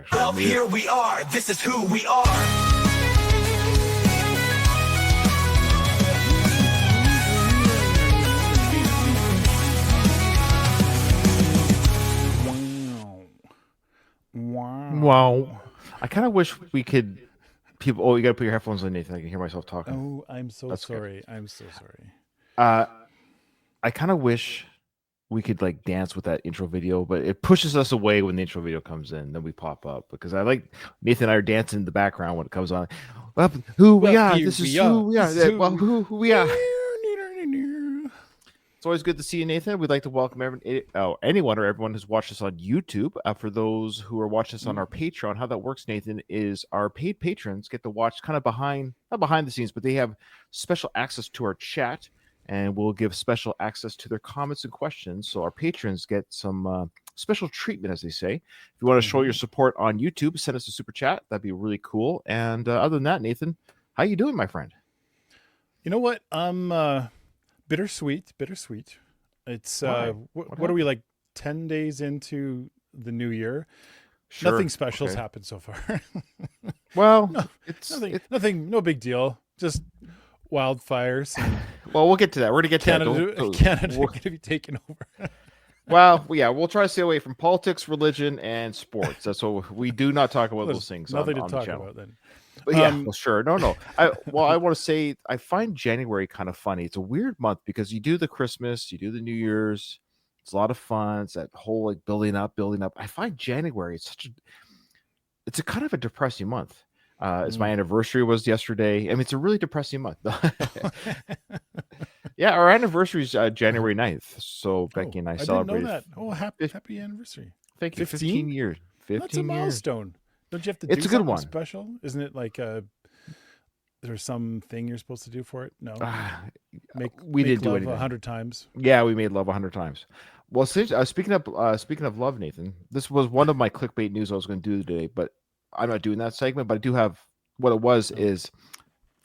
actually. Welp, here we are. This is who we are. Wow. I kind of wish we could. People, oh, you got to put your headphones on, Nathan. I can hear myself talking. Oh, I'm so That's sorry. I'm so sorry. I kind of wish we could like dance with that intro video, but it pushes us away when the intro video comes in. Then we pop up because I like Nathan and I are dancing in the background when it comes on. Well, who we are. This is who we are. Well, who we are. It's always good to see you, Nathan. We'd like to welcome anyone or everyone who's watched us on YouTube. For those who are watching us on our Patreon, how that works, Nathan, is our paid patrons get to watch kind of not behind the scenes, but they have special access to our chat, and we'll give special access to their comments and questions. So our patrons get some special treatment, as they say. If you want to show your support on YouTube, send us a super chat. That'd be really cool. And other than that, Nathan, how you doing, my friend? You know what? I'm bittersweet. It's what are we, like 10 days into the new year? Sure. Nothing special has happened so far. Well, nothing, no big deal. Just wildfires. Well, we'll get to that. We're gonna get Canada to that. Canada going to be taken over. Well, yeah, we'll try to stay away from politics, religion, and sports. That's what we do not talk about those things. Nothing on to the talk channel. about then. But yeah, well, sure. No. I want to say I find January kind of funny. It's a weird month because you do the Christmas, you do the New Year's. It's a lot of fun. It's that whole like building up. I find January it's a kind of a depressing month. As my anniversary was yesterday. I mean, it's a really depressing month. Yeah, our anniversary is January 9th. So Becky and I celebrated. I didn't know that. Oh, happy anniversary. Thank you. 15 years. 15 That's a milestone. Don't you have to do it's a good something one. special? Isn't it like there's something you're supposed to do for it? No. We didn't do love anything 100 times. Yeah, we made love 100 times. Well, since, speaking of love, Nathan, this was one of my clickbait news I was going to do today, but I'm not doing that segment. But I do have what it was is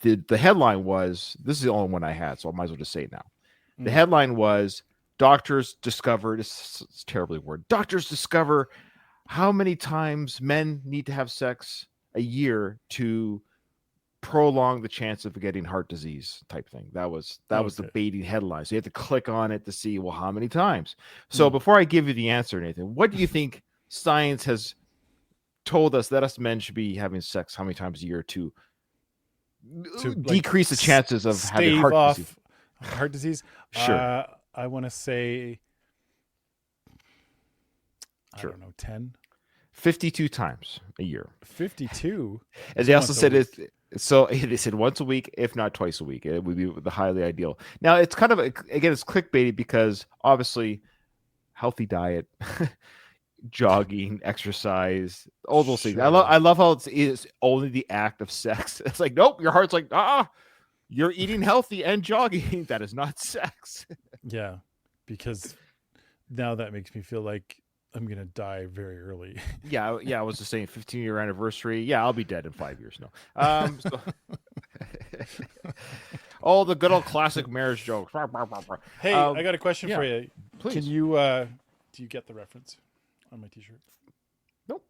the headline was, this is the only one I had, so I might as well just say it now. The headline was doctors discover, this is terribly worded, doctors discover how many times men need to have sex a year to prolong the chance of getting heart disease type thing. That was the baiting headline. So you have to click on it to see, well, how many times? So before I give you the answer, Nathan, what do you think science has told us that us men should be having sex how many times a year to decrease the chances of having heart disease? Sure. I want to say, I don't know, 10? 52 times a year. 52? As they also said, they said once a week, if not twice a week. It would be the highly ideal. Now, it's kind of, again, it's clickbaity because obviously healthy diet, jogging, exercise, all those things. I love how it's only the act of sex. It's like, nope, your heart's like, you're eating healthy and jogging. That is not sex. Yeah, because now that makes me feel like I'm going to die very early. Yeah, I was just saying 15-year anniversary. Yeah, I'll be dead in 5 years. No. Oh, the good old classic marriage jokes. Hey, I got a question for you. Please. Can you, do you get the reference on my t-shirt? Nope.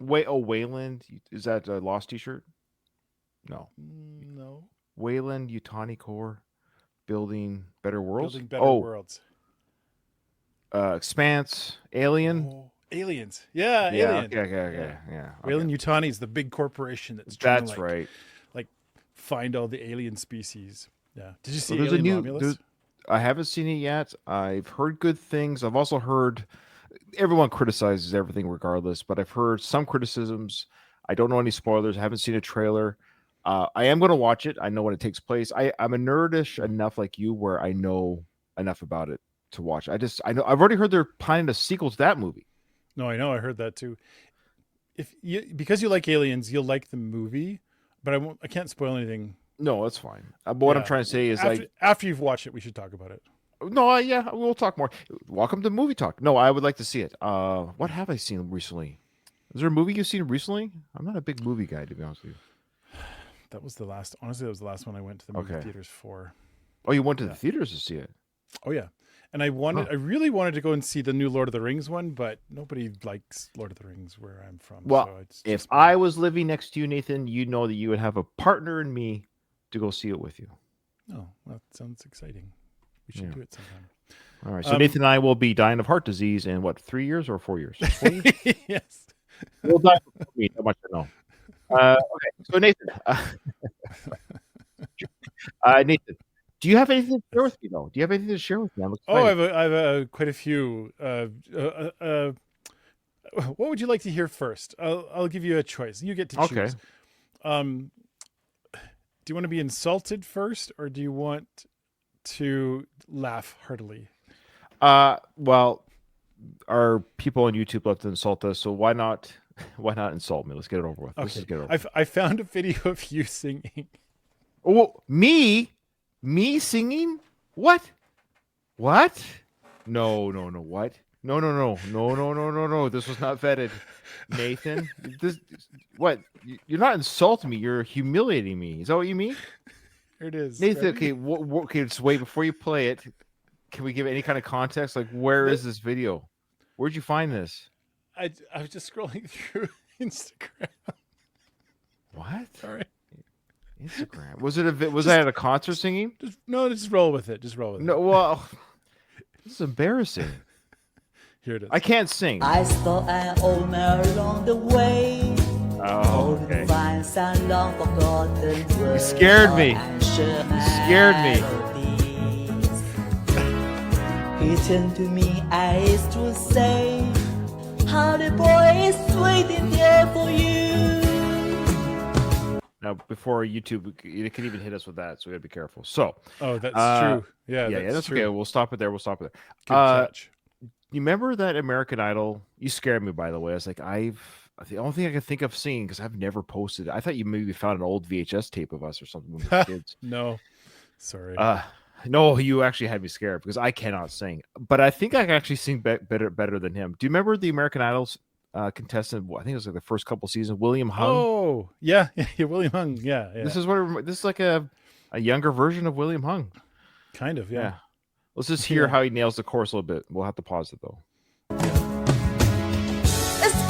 Wayland, is that a Lost t-shirt? No. No. Wayland Yutani Core, Building Better Worlds. Building Better Worlds. Expanse, Alien. Oh, Aliens. Yeah, Alien. Yeah. Wayland Yutani is the big corporation that's trying to find all the alien species. Yeah. Did you see Alien Romulus? I haven't seen it yet. I've heard good things. I've also heard everyone criticizes everything regardless, but I've heard some criticisms. I don't know any spoilers. I haven't seen a trailer. I am going to watch it. I know when it takes place. I'm a nerdish enough like you where I know enough about it to watch. I know I've already heard they're planning a sequel to that movie. No, I know. I heard that too. Because you like aliens, you'll like the movie, but I can't spoil anything. No, that's fine. But what I'm trying to say is after you've watched it, we should talk about it. No, we'll talk more. Welcome to Movie Talk. No, I would like to see it. What have I seen recently? Is there a movie you've seen recently? I'm not a big movie guy, to be honest with you. That was the last one I went to the movie theaters for. Oh, you went to the theaters to see it? Oh, yeah. And I really wanted to go and see the new Lord of the Rings one, but nobody likes Lord of the Rings where I'm from. Well, so it's if just I was living next to you, Nathan, you know that you would have a partner in me to go see it with you. Oh, that sounds exciting. We should do it sometime. All right. So Nathan and I will be dying of heart disease in what, 3 years or 4 years? 4 years? Yes. We'll die before me. How much I know. Okay. So Nathan, Nathan, do you have anything to share with me though? Do you have anything to share with me? I'm excited. I have quite a few. What would you like to hear first? I'll give you a choice. You get to choose. Do you want to be insulted first, or do you want to laugh heartily? Well, our people on YouTube love to insult us, so why not insult me? Let's get it over with. Okay. Let's just get it over. I found a video of you singing. Oh, me singing? What? No. What? No. This was not vetted, Nathan. What? You're not insulting me. You're humiliating me. Is that what you mean? Here it is. Nathan, Ready? okay, just wait before you play it. Can we give any kind of context? Like, where is this video? Where'd you find this? I was just scrolling through Instagram. What? Sorry. Instagram. Was I at a concert singing? Just roll with it. Just roll with it. No, well, this is embarrassing. Here it is. I can't sing. I saw an old man along the way. Oh, okay. Find some long forgotten You scared me. You scared me. He turned to me eyes to say, how the boy is waiting there for you. Now, before YouTube, it can even hit us with that, so we gotta be careful. So, oh, that's true. Yeah, that's true. okay. We'll stop it there. Good catch. You remember that American Idol? You scared me, by the way. I was like, the only thing I can think of seeing, because I've never posted it. I thought you maybe found an old VHS tape of us or something when we were kids. No, sorry. No, you actually had me scared because I cannot sing. But I think I can actually sing better than him. Do you remember the American Idol's contestant? I think it was like the first couple seasons. William Hung. Oh, yeah, William Hung. Yeah. This is like a younger version of William Hung. Kind of, yeah. Let's just hear how he nails the chorus a little bit. We'll have to pause it though. It's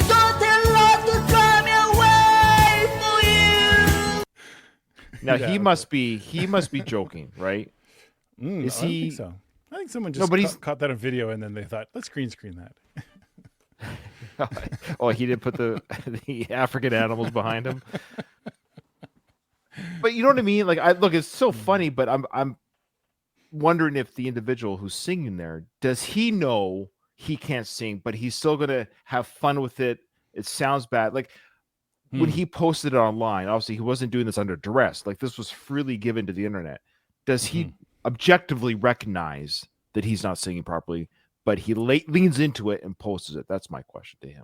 gonna love to drive me away for you. Now he must be joking, right? Is he? I think so. I think someone just caught that on video and then they thought, let's green screen that. Oh, he didn't put the African animals behind him. But you know what I mean? Like, it's so funny, but I'm wondering if the individual who's singing there, does he know he can't sing, but he's still gonna have fun with it? It sounds bad. Like when he posted it online, obviously he wasn't doing this under duress. Like this was freely given to the internet. Does he objectively recognize that he's not singing properly, but he leans into it and posts it? That's my question to him.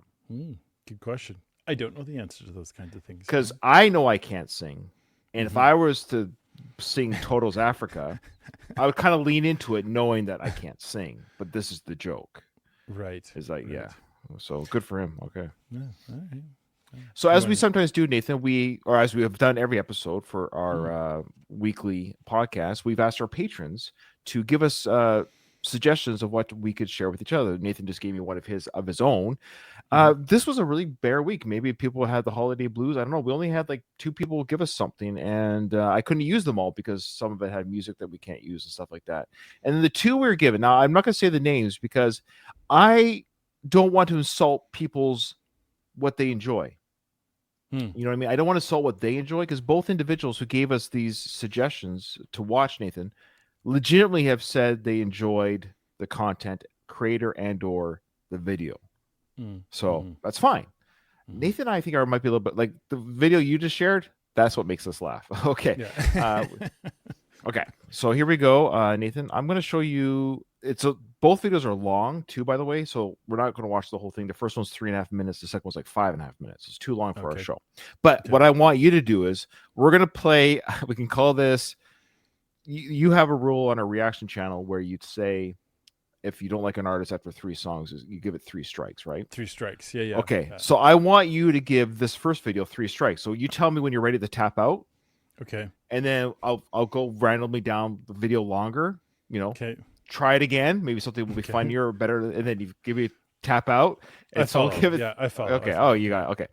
Good question. I don't know the answer to those kinds of things. Because I know I can't sing. And if I was to sing Toto's Africa, I would kind of lean into it knowing that I can't sing. But this is the joke. Right. It's like, yeah. So good for him. Okay. Yeah. All right. So as we sometimes do, Nathan, as we have done every episode for our weekly podcast, we've asked our patrons to give us suggestions of what we could share with each other. Nathan just gave me one of his own. This was a really bare week. Maybe people had the holiday blues. I don't know. We only had like 2 people give us something, and I couldn't use them all because some of it had music that we can't use and stuff like that. And then the 2 we were given. Now I'm not going to say the names because I don't want to insult what they enjoy. You know what I mean? I don't want to insult what they enjoy because both individuals who gave us these suggestions to watch, Nathan, legitimately have said they enjoyed the content creator and or the video. So that's fine. Nathan and I think might be a little bit like the video you just shared. That's what makes us laugh. Okay. Yeah. Okay. So here we go. Nathan, I'm going to show you. Both videos are long too, by the way. So we're not going to watch the whole thing. The first one's 3.5 minutes. The second one's like 5.5 minutes. It's too long for our show. But what I want you to do is we're going to play. We can call this. You have a rule on a reaction channel where you'd say, if you don't like an artist after 3 songs, you give it 3 strikes, right? 3 strikes. Yeah. Okay. So I want you to give this first video 3 strikes. So you tell me when you're ready to tap out. Okay. And then I'll go randomly down the video longer, Okay. try it again. Maybe something will be funnier or better, and then you give me tap out. And so I'll give it. Yeah, I follow. Okay. Oh, you got it. Okay.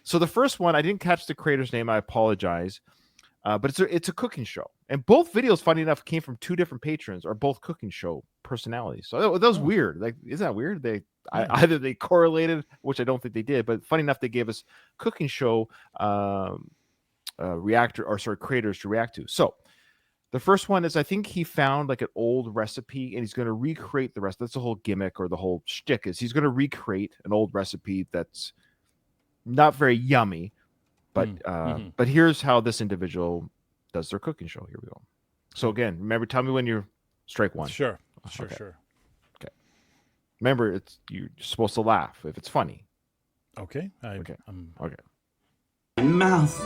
So the first one, I didn't catch the creator's name. I apologize. But it's a cooking show, and both videos, funny enough, came from 2 different patrons, are both cooking show personalities. So that was weird. Like, isn't that weird? Either they correlated, which I don't think they did, but funny enough, they gave us cooking show creators to react to. So the first one is, I think he found like an old recipe, and he's going to recreate the rest. That's the whole gimmick, or the whole shtick, is he's going to recreate an old recipe that's not very yummy. But here's how this individual does their cooking show. Here we go. So again, remember, tell me when you're strike one. Sure. Okay. Sure. Okay. Remember, you're supposed to laugh if it's funny. Okay. Okay. Mouth.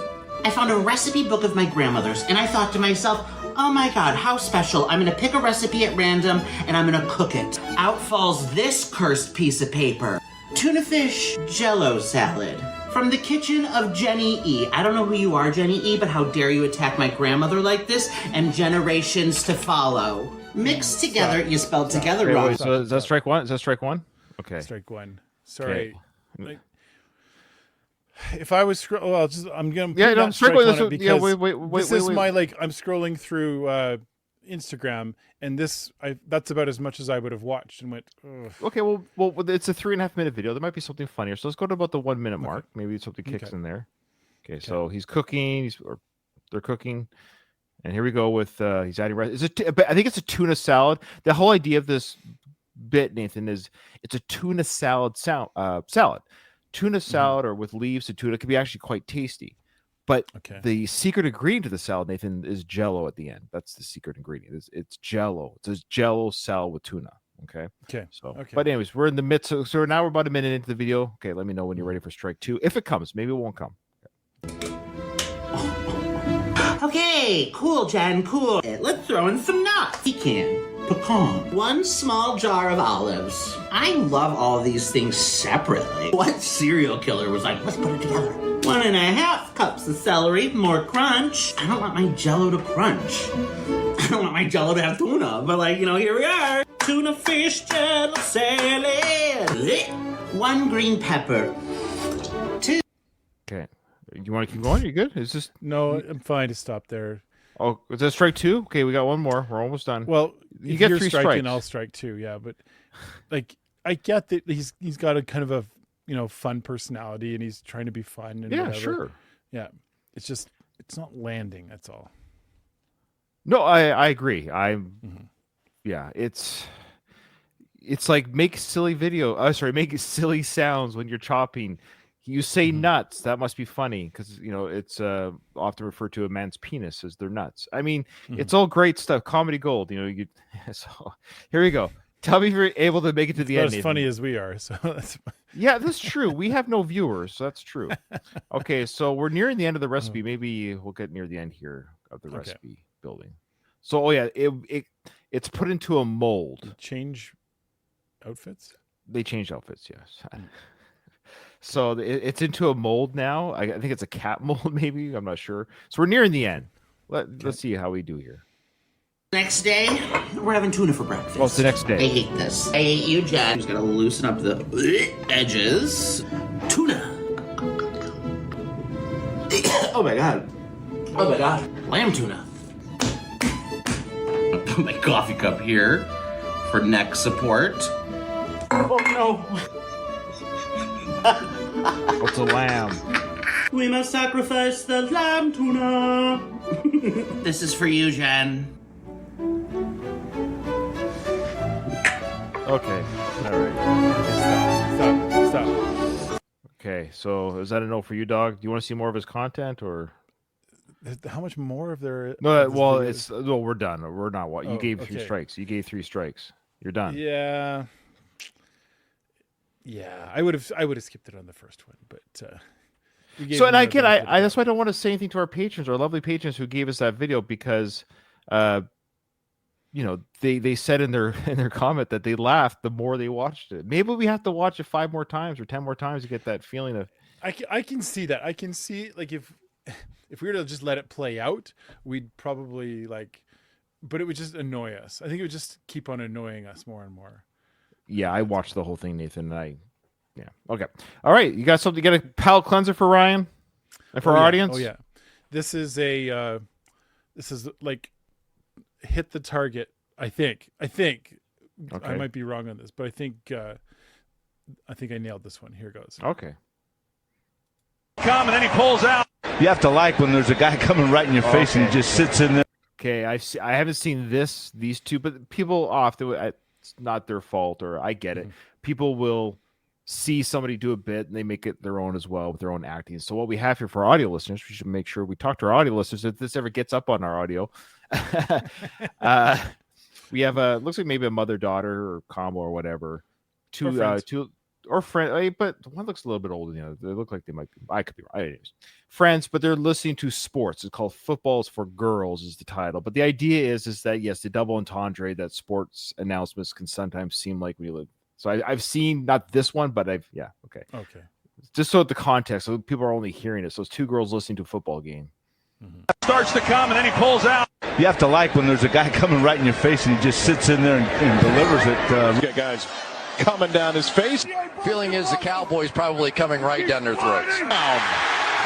I found a recipe book of my grandmother's, and I thought to myself, oh my god, how special. I'm gonna pick a recipe at random, and I'm gonna cook it. Out falls this cursed piece of paper. Tuna fish Jello salad. From the kitchen of Jenny E. I don't know who you are, Jenny E., but how dare you attack my grandmother like this, and generations to follow. Mixed together, you spelled together wrong. Wait, so is that strike one? Is that strike one? Okay. Strike one. Sorry. Okay. If I was I'm gonna strike one. This is my I'm scrolling through Instagram, and that's about as much as I would have watched and went, ugh. Okay, well, it's a 3.5 minute video. There might be something funnier. So let's go to about the 1 minute mark. Maybe something kicks in there. Okay, so he's cooking. They're cooking, and here we go with he's adding rice. I think it's a tuna salad. The whole idea of this bit, Nathan, is it's a tuna salad salad. Tuna salad, or with leaves of tuna, can be actually quite tasty. But the secret ingredient to the salad, Nathan, is Jello at the end. That's the secret ingredient. It's Jello. It's a Jello salad with tuna. Okay. So, but anyways, we're in the midst. So now we're about a minute into the video. Okay, let me know when you're ready for strike 2. If it comes, maybe it won't come. Okay, cool, Jen, cool. Let's throw in some nuts. Pecan. 1 small jar of olives. I love all these things separately. What serial killer was like, let's put it together? 1.5 cups of celery, more crunch. I don't want my Jello to crunch. I don't want my Jello to have tuna, but here we are. Tuna fish Jello salad. 1 green pepper. 2. Okay. You want to keep going? You good? Is this... No, I'm fine to stop there. Oh, is that strike 2? Okay, we got one more. We're almost done. Well, you get 3 strikes. I'll strike 2. Yeah, but I get that he's got a kind of a fun personality, and he's trying to be fun. And whatever. Sure. Yeah, it's not landing. That's all. No, I agree. Yeah, it's like make silly make silly sounds when you're chopping. You say nuts, that must be funny, because it's often referred to a man's penis as their nuts. I mean, it's all great stuff, comedy gold. So here we go. Tell me if you're able to make it to the end. Not as funny as we are. So yeah, that's true. We have no viewers, so that's true. Okay, so we're nearing the end of the recipe. Maybe we'll get near the end here of the recipe building. So it's put into a mold. Change outfits? They changed outfits, yes. So it's into a mold now. I think it's a cat mold, maybe. I'm not sure. So we're nearing the end. Let's see how we do here. Next day, we're having tuna for breakfast. Well, it's the next day. I hate this. I hate you, Jen. I'm just gonna loosen up the edges. Tuna. Oh my god. Lamb tuna. Put my coffee cup here for neck support. Oh no. What's a lamb? We must sacrifice the lamb tuna. This is for you, Jen. Okay. All right. Stop. Okay. So is that a no for you, dog? Do you want to see more of his content, or? How much more of there? No. Well, we're done. We're not. What you gave 3 okay. strikes. You gave 3 strikes. You're done. Yeah. Yeah, I would have skipped it on the first one, but you gave so. And me again, another I that's why I don't want to say anything to our patrons, our lovely patrons who gave us that video, because, they said in their comment that they laughed the more they watched it. Maybe we have to watch it 5 more times or 10 more times to get that feeling of. I can see that. I can see if we were to just let it play out, we'd probably but it would just annoy us. I think it would just keep on annoying us more and more. Yeah, I watched the whole thing, Nathan, and yeah. Okay. All right. You got something? You got a palate cleanser for Ryan and for our audience? Oh yeah. This is like hit the target. I think. Okay. I might be wrong on this, but I think I nailed this one. Here goes. Okay. Come and then he pulls out. You have to like when there's a guy coming right in your face and he just sits in there. Okay, I haven't seen these two, but people often, it's not their fault, or I get it. People will see somebody do a bit and they make it their own as well with their own acting. So what we have here for our audio listeners, we should make sure we talk to our audio listeners if this ever gets up on our audio. We have looks like maybe a mother-daughter or combo or whatever. Two or friend, but one looks a little bit older than the other. They look like they might be. I could be right. Anyways, friends, but they're listening to sports. It's called "Football's for Girls" is the title. But the idea is that yes, the double entendre that sports announcements can sometimes seem like we live. So I've seen not this one, but okay. Just so the context, so people are only hearing it. So it's two girls listening to a football game. Starts to come and then he pulls out. You have to like when there's a guy coming right in your face and he just sits in there and delivers it. Guys coming down his face. Feeling is the Cowboys probably coming right down their throats.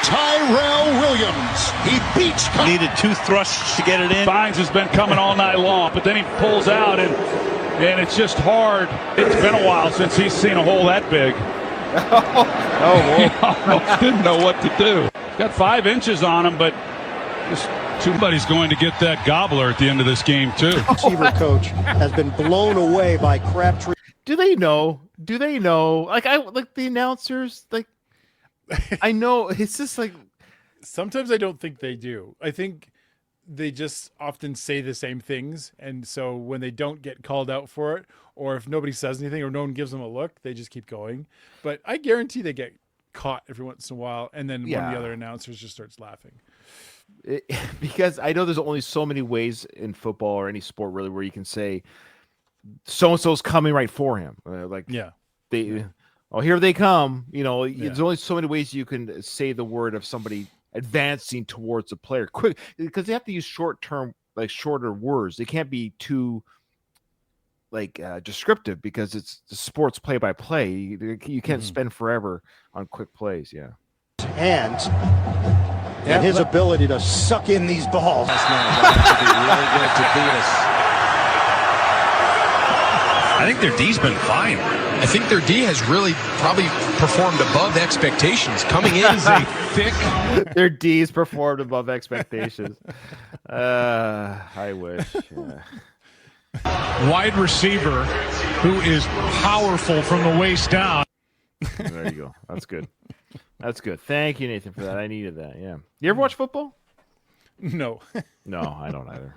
Tyrell Williams. He beats. Needed 2 thrusts to get it in. Vines has been coming all night long, but then he pulls out and it's just hard. It's been a while since he's seen a hole that big. Didn't know what to do. Got 5 inches on him, but somebody's going to get that gobbler at the end of this game too. Receiver coach has been blown away by Crabtree. Do they know? Like the announcers, like I know it's just like sometimes I don't think they do. I think they just often say the same things, and so when they don't get called out for it, or if nobody says anything or no one gives them a look, they just keep going. But I guarantee they get caught every once in a while, and then one of the other announcers just starts laughing. Because I know there's only so many ways in football or any sport really where you can say so-and-so's coming right for him. Here they come. There's only so many ways you can say the word of somebody advancing towards a player quick, because they have to use shorter words. They can't be too descriptive, because it's the sports play-by-play. You can't spend forever on quick plays. Hands and his ability to suck in these balls. I think their D's been fine. I think their D has really probably performed above expectations. Coming in as a thick. Their D's performed above expectations. I wish. Wide receiver who is powerful from the waist down. There you go. That's good. Thank you, Nathan, for that. I needed that. Yeah. You ever watch football? No. No, I don't either.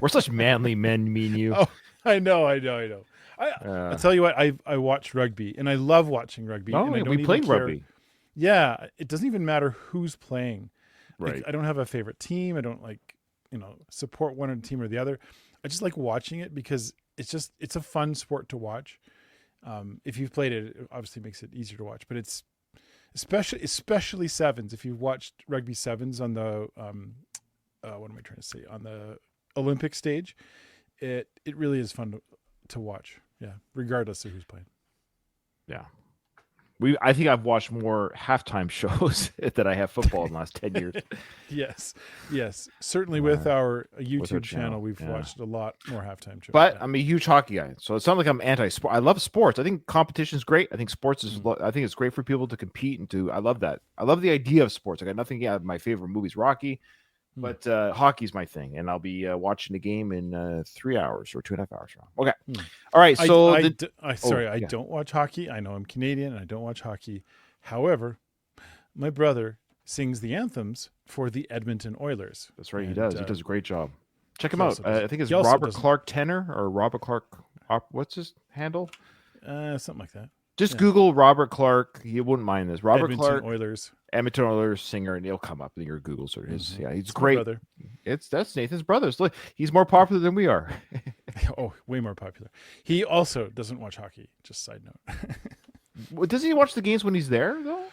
We're such manly men, me and you. Oh, I know. I'll tell you what, I watch rugby, and I love watching rugby. Oh, and I don't we played rugby. Yeah, it doesn't even matter who's playing. Right. I don't have a favorite team. I don't support one team or the other. I just like watching it because it's a fun sport to watch. If you've played it, it obviously makes it easier to watch. But it's especially sevens. If you've watched rugby sevens on the what am I trying to say, on the Olympic stage, it really is fun to watch. Yeah, regardless of who's playing. Yeah. I think I've watched more halftime shows than I have football in the last 10 years. Yes. Certainly with our YouTube channel, we've watched a lot more halftime shows. But I'm a huge hockey guy, so it's not like I'm anti-sport. I love sports. I think competition is great. I think sports is. I think it's great for people to compete and to. I love that. I love the idea of sports. I got nothing. Yeah, my favorite movie is Rocky, but hockey's my thing, and I'll be watching the game in 3 hours or 2.5 hours. Okay. All right. So I don't watch hockey. I know I'm Canadian and I don't watch hockey. However, my brother sings the anthems for the Edmonton Oilers. That's right. He does. He does a great job. Check him out. I think it's Robert Clark Tenor or Robert Clark. What's his handle? Something like that. Just Google Robert Clark. You wouldn't mind this. Robert Clark, Edmonton Oilers singer, and he'll come up in your Google search. He's great. Brother. That's Nathan's brother. Look, he's more popular than we are. Oh, way more popular. He also doesn't watch hockey. Just side note. Does he watch the games when he's there though?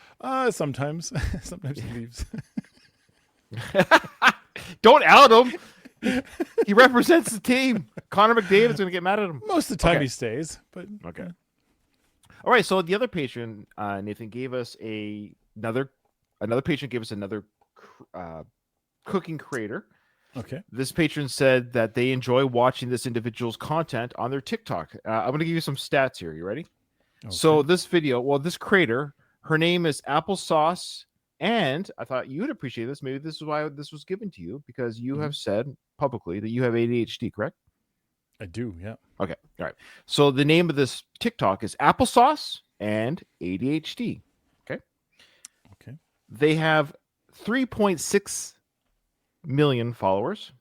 Sometimes. Sometimes he leaves. Don't out him. He represents the team. Connor McDavid's going to get mad at him. Most of the time he stays, but okay. All right. So the other patron, Nathan, gave us another patron gave us another cooking creator. Okay. This patron said that they enjoy watching this individual's content on their TikTok. I'm going to give you some stats here. You ready? Okay. So this creator, her name is Applesauce, and I thought you would appreciate this. Maybe this is why this was given to you, because you have said publicly that you have ADHD, correct? I do, yeah. Okay. All right. So the name of this TikTok is Applesauce and ADHD. Okay. Okay. They have 3.6 million followers.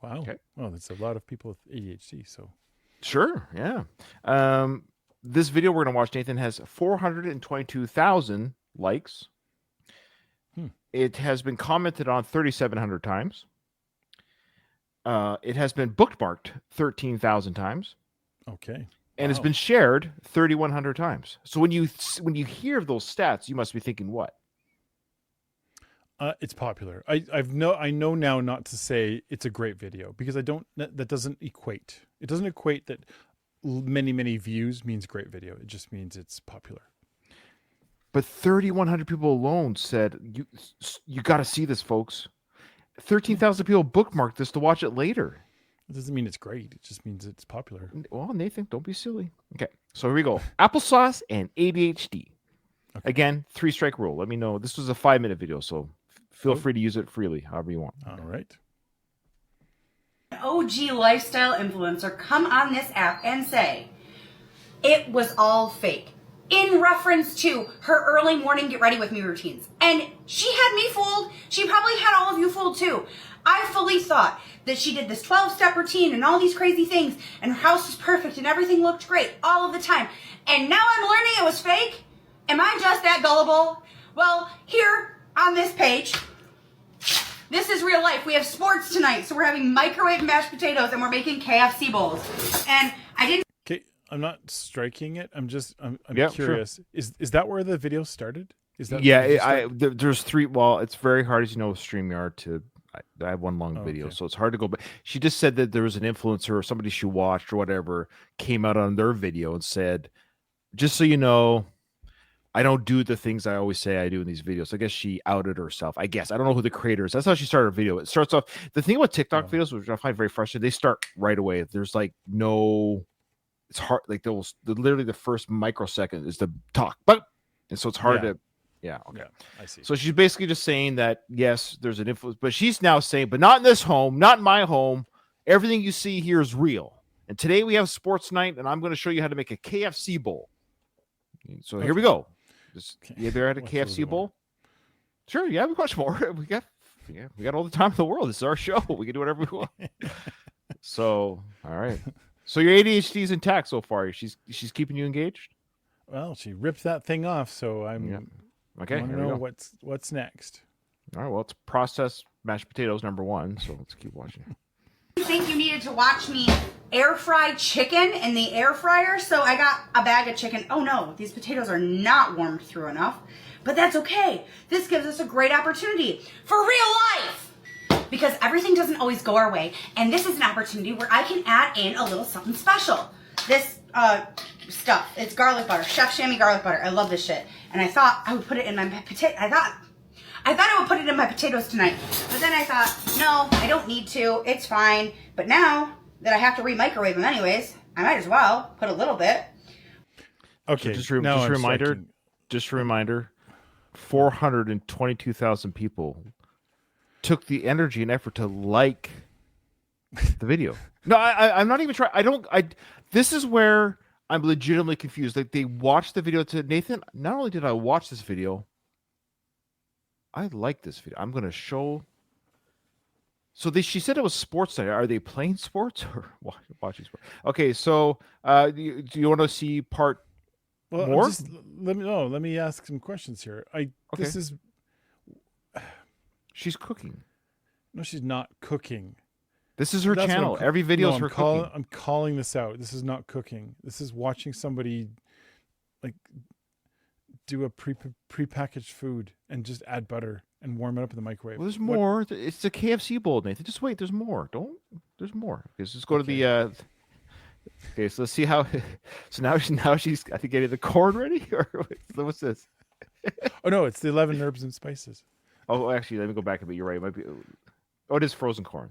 Wow. Okay. Oh, that's a lot of people with ADHD. So sure, yeah. This video we're going to watch, Nathan, has 422,000 likes. It has been commented on 3,700 times. It has been bookmarked 13,000 times. Okay. And it's been shared 3,100 times. So when you hear those stats, you must be thinking what? It's popular. I know now not to say it's a great video, because that doesn't equate. It doesn't equate that many views means great video. It just means it's popular. But 3,100 people alone said you got to see this, folks. 13,000 people bookmarked this to watch it later. It doesn't mean it's great. It just means it's popular. Well, Nathan, don't be silly. Okay, so here we go. Applesauce and ADHD. Okay. Again, 3-strike rule. Let me know. This was a 5-minute video, so feel free to use it freely, however you want. All right. An OG lifestyle influencer come on this app and say it was all fake in reference to her early morning get ready with me routines. And she had me fooled. She probably had all of you fooled too. I fully thought that she did this 12-step routine and all these crazy things, and her house was perfect and everything looked great all of the time. And now I'm learning it was fake? Am I just that gullible? Well, here on this page, this is real life. We have sports tonight, so we're having microwave mashed potatoes and we're making KFC bowls. And I didn't... Okay, I'm not striking it. I'm curious. Sure. Is that where the video started? Is that there's 3. Well, it's very hard, as you know, with StreamYard to... I have one long video, so it's hard to go back. She just said that there was an influencer or somebody she watched or whatever came out on their video and said, just so you know, I don't do the things I always say I do in these videos. I guess she outed herself. I guess. I don't know who the creator is. That's how she started her video. It starts off... The thing about TikTok videos, which I find very frustrating, they start right away. There's like no... It's hard. Like literally the first microsecond is the talk. But... And so it's hard to... Yeah, okay. Yeah, I see. So she's basically just saying that, yes, there's an influence, but she's now saying, but not in this home, not in my home. Everything you see here is real. And today we have sports night, and I'm going to show you how to make a KFC bowl. So here we go. You ever had a KFC bowl? Sure, yeah, we watch more. We got all the time in the world. This is our show. We can do whatever we want. So, all right. So your ADHD is intact so far. She's keeping you engaged? Well, she ripped that thing off, so I'm... Yeah. Okay, I want to know what's next. All right, well, it's processed mashed potatoes #1, so let's keep watching. I think you needed to watch me air fry chicken in the air fryer, so I got a bag of chicken. Oh no, these potatoes are not warmed through enough, but that's okay. This gives us a great opportunity for real life, because everything doesn't always go our way, and this is an opportunity where I can add in a little something special. This stuff, it's garlic butter, Chef Chamois garlic butter. I love this shit. And I thought I would put it in my potato. I thought I would put it in my potatoes tonight. But then I thought, no, I don't need to. It's fine. But now that I have to re-microwave them anyways, I might as well put a little bit. Okay. So just a reminder, 422,000 people took the energy and effort to like the video. No, I'm not even trying. This is where I'm legitimately confused. Like, they watched the video to Nathan. Not only did I watch this video, I like this video. I'm going to show. So she said it was sports night. Are they playing sports or watching sports? Okay, so do you want to see part more? Let me ask some questions here. This is. She's cooking. No, she's not cooking. This is her channel. Every video is her cooking. I'm calling this out. This is not cooking. This is watching somebody like do a prepackaged food and just add butter and warm it up in the microwave. Well, there's more. It's the KFC bowl, Nathan. Just wait. There's more. There's more. Let's just go to the. Okay, so let's see how. So now she's I think getting the corn ready, or what's this? Oh no, it's the 11 herbs and spices. Oh, actually, let me go back a bit. You're right. It might be. Oh, it is frozen corn.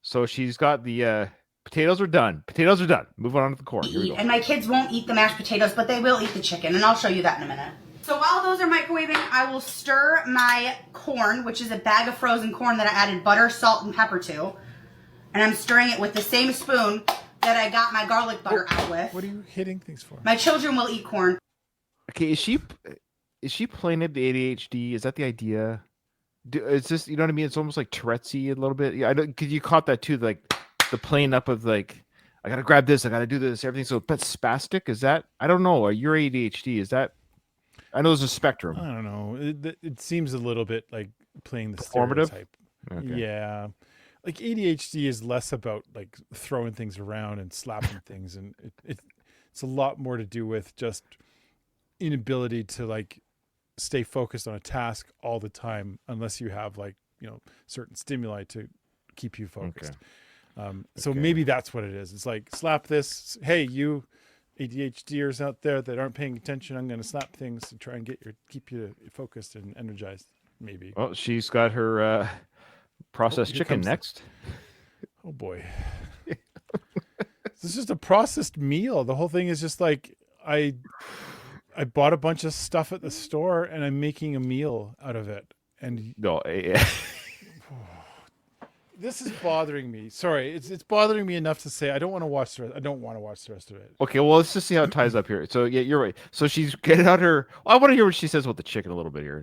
So she's got the potatoes are done. Potatoes are done. Move on to the corn. Here we go. And my kids won't eat the mashed potatoes, but they will eat the chicken, and I'll show you that in a minute. So while those are microwaving, I will stir my corn, which is a bag of frozen corn that I added butter, salt, and pepper to. And I'm stirring it with the same spoon that I got my garlic butter out with. What are you hitting things for? My children will eat corn. Okay, is she playing up the ADHD? Is that the idea? Is this, you know what I mean? It's almost like Tourette's-y a little bit. Yeah, I know, because you caught that too, like the playing up of like, I gotta grab this, I gotta do this, everything. So, but spastic, is that? I don't know. Your ADHD, is that? I know there's a spectrum. I don't know. It seems a little bit like playing the Performative? stereotype. Okay. Yeah. Like ADHD is less about like throwing things around and slapping things. And it's a lot more to do with just inability to like stay focused on a task all the time, unless you have like, certain stimuli to keep you focused. So maybe that's what it is. It's like, slap this. Hey, you ADHDers out there that aren't paying attention, I'm going to slap things to try and keep you focused and energized. Maybe. Well, she's got her processed chicken next. Oh boy. This is just a processed meal. The whole thing is just like, I bought a bunch of stuff at the store and I'm making a meal out of it. And no, this is bothering me. Sorry, it's bothering me enough to say I don't want to watch the rest. I don't want to watch the rest of it. Okay, well, let's just see how it ties up here. So yeah, you're right. So she's getting out her. I want to hear what she says about the chicken a little bit here.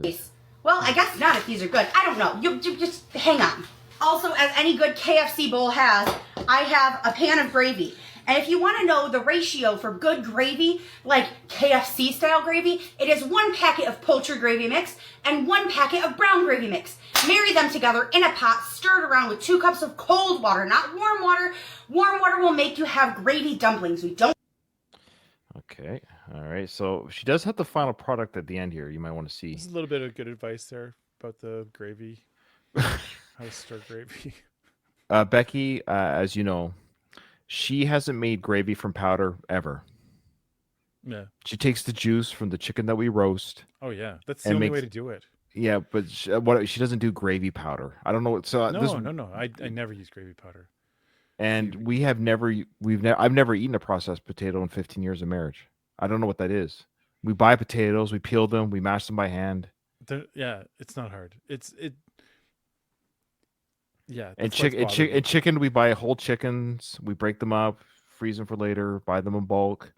Well, I guess not if these are good. I don't know. You just hang on. Also, as any good KFC bowl has, I have a pan of gravy. And if you want to know the ratio for good gravy, like KFC style gravy, it is 1 packet of poultry gravy mix and 1 packet of brown gravy mix. Marry them together in a pot, stirred around with 2 cups of cold water, not warm water. Warm water will make you have gravy dumplings. We don't. Okay. All right. So she does have the final product at the end here. You might want to see. There's a little bit of good advice there about the gravy. How to stir gravy. Becky, as you know, she hasn't made gravy from powder ever. Yeah. She takes the juice from the chicken that we roast. Oh yeah, that's the only way to do it. Yeah, but she doesn't do gravy powder. I don't know what. So no. I never use gravy powder. And I've never eaten a processed potato in 15 years of marriage. I don't know what that is. We buy potatoes, we peel them, we mash them by hand. Yeah, it's not hard. Yeah, and chicken, we buy whole chickens, we break them up, freeze them for later, buy them in bulk.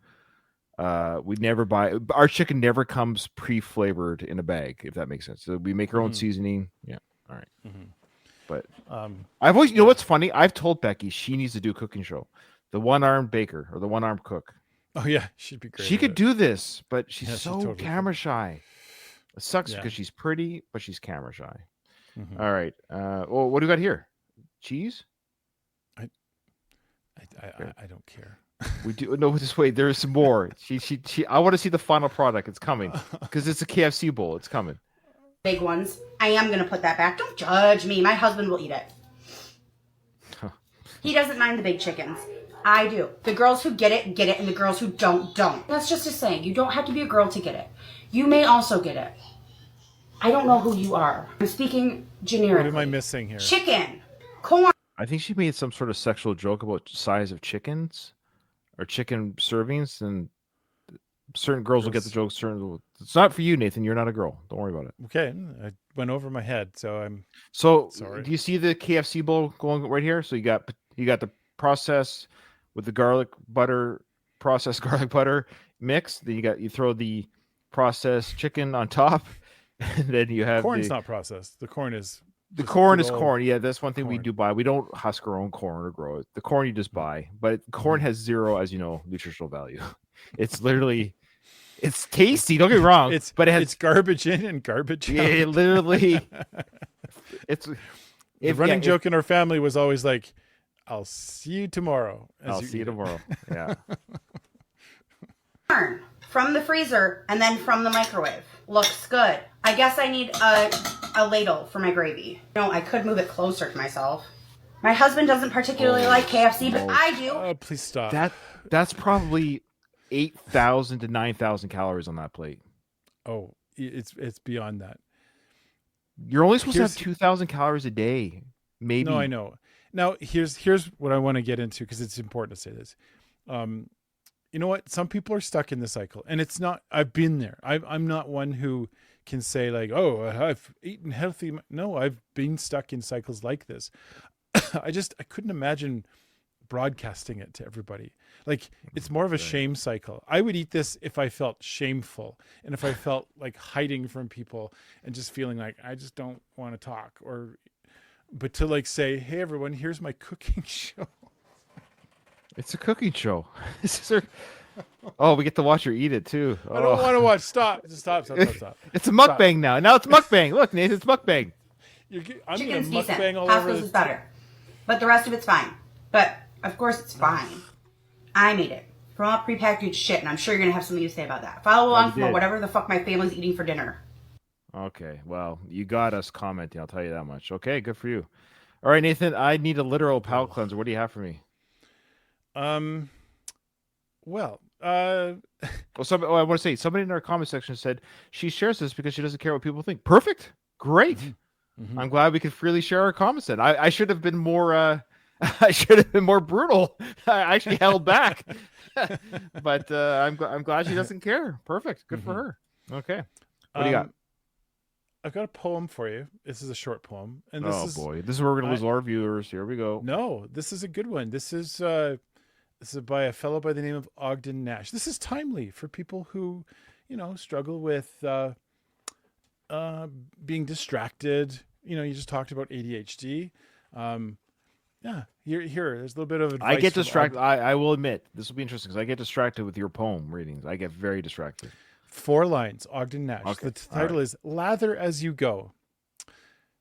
We never buy our chicken never comes pre-flavored in a bag, if that makes sense. So we make our own seasoning. Yeah, all right. But I've always, what's funny? I've told Becky she needs to do a cooking show, the one-armed baker or the one-armed cook. Oh yeah, she'd be great. She could do this, but she's so totally camera shy. It sucks because she's pretty, but she's camera shy. All right. Well, what do we got here? Cheese? I don't care. We do no. Just wait. There's some more. She. I want to see the final product. It's coming because it's a KFC bowl. It's coming. Big ones. I am gonna put that back. Don't judge me. My husband will eat it. He doesn't mind the big chickens. I do. The girls who get it, and the girls who don't. That's just a saying. You don't have to be a girl to get it. You may also get it. I don't know who you are. I'm speaking generically. What am I missing here? Chicken, corn. I think she made some sort of sexual joke about size of chickens or chicken servings, and certain girls will get the joke. It's not for you, Nathan. You're not a girl. Don't worry about it. Okay, I went over my head, so I'm sorry. Do you see the KFC bowl going right here? So you got the process with the processed garlic butter mix. Then you throw the processed chicken on top, and then you have corn's not processed. The corn is corn. Yeah, that's one thing we do buy. We don't husk our own corn or grow it. The corn you just buy, but corn has zero, as you know, nutritional value. It's literally, it's tasty. Don't get me wrong. It's garbage in and garbage out. Yeah, it literally. The running joke in our family was always like, "I'll see you tomorrow." I'll see you tomorrow. Yeah. from the freezer and then from the microwave. Looks good. I guess I need a ladle for my gravy. No, I could move it closer to myself. My husband doesn't particularly like KFC, but I do. Oh, please stop. That's probably 8,000 to 9,000 calories on that plate. Oh, it's beyond that. You're only supposed to have 2,000 calories a day. Maybe. No, I know. Now, here's what I want to get into, because it's important to say this. You know what? Some people are stuck in the cycle, and it's not. I've been there. I'm not one who can say like, "Oh, I've eaten healthy." No, I've been stuck in cycles like this. I couldn't imagine broadcasting it to everybody. Like, it's more of a shame cycle. I would eat this if I felt shameful, and if I felt like hiding from people and just feeling like I just don't want to talk, but to like say, "Hey everyone, here's my cooking show." It's a cooking show. Oh, we get to watch her eat it too. I don't want to watch. Stop. Stop. It's a mukbang now. Now it's mukbang. Look, Nathan, it's mukbang. I'm going to mukbang all over. Half is better, but the rest of it's fine. But of course it's fine. I made it from all prepackaged shit, and I'm sure you're going to have something to say about that. Follow along for whatever the fuck my family's eating for dinner. Okay, well, you got us commenting. I'll tell you that much. Okay, good for you. All right, Nathan, I need a literal palate cleanser. What do you have for me? Well, I want to say, somebody in our comment section said she shares this because she doesn't care what people think. Perfect. Great. Mm-hmm. I'm glad we could freely share our comments then. I should have been more I should have been more brutal. I actually held back. But I'm glad she doesn't care. Perfect. Good for her. Okay. What do you got? I've got a poem for you. This is a short poem. And boy. This is where we're going to lose all our viewers. Here we go. No, this is a good one. This is by a fellow by the name of Ogden Nash. This is timely for people who, struggle with being distracted. You just talked about ADHD. Yeah, here. There's a little bit of advice. I get distracted. I will admit, this will be interesting because I get distracted with your poem readings. I get very distracted. 4 lines, Ogden Nash. Okay. The title is "Lather as You Go."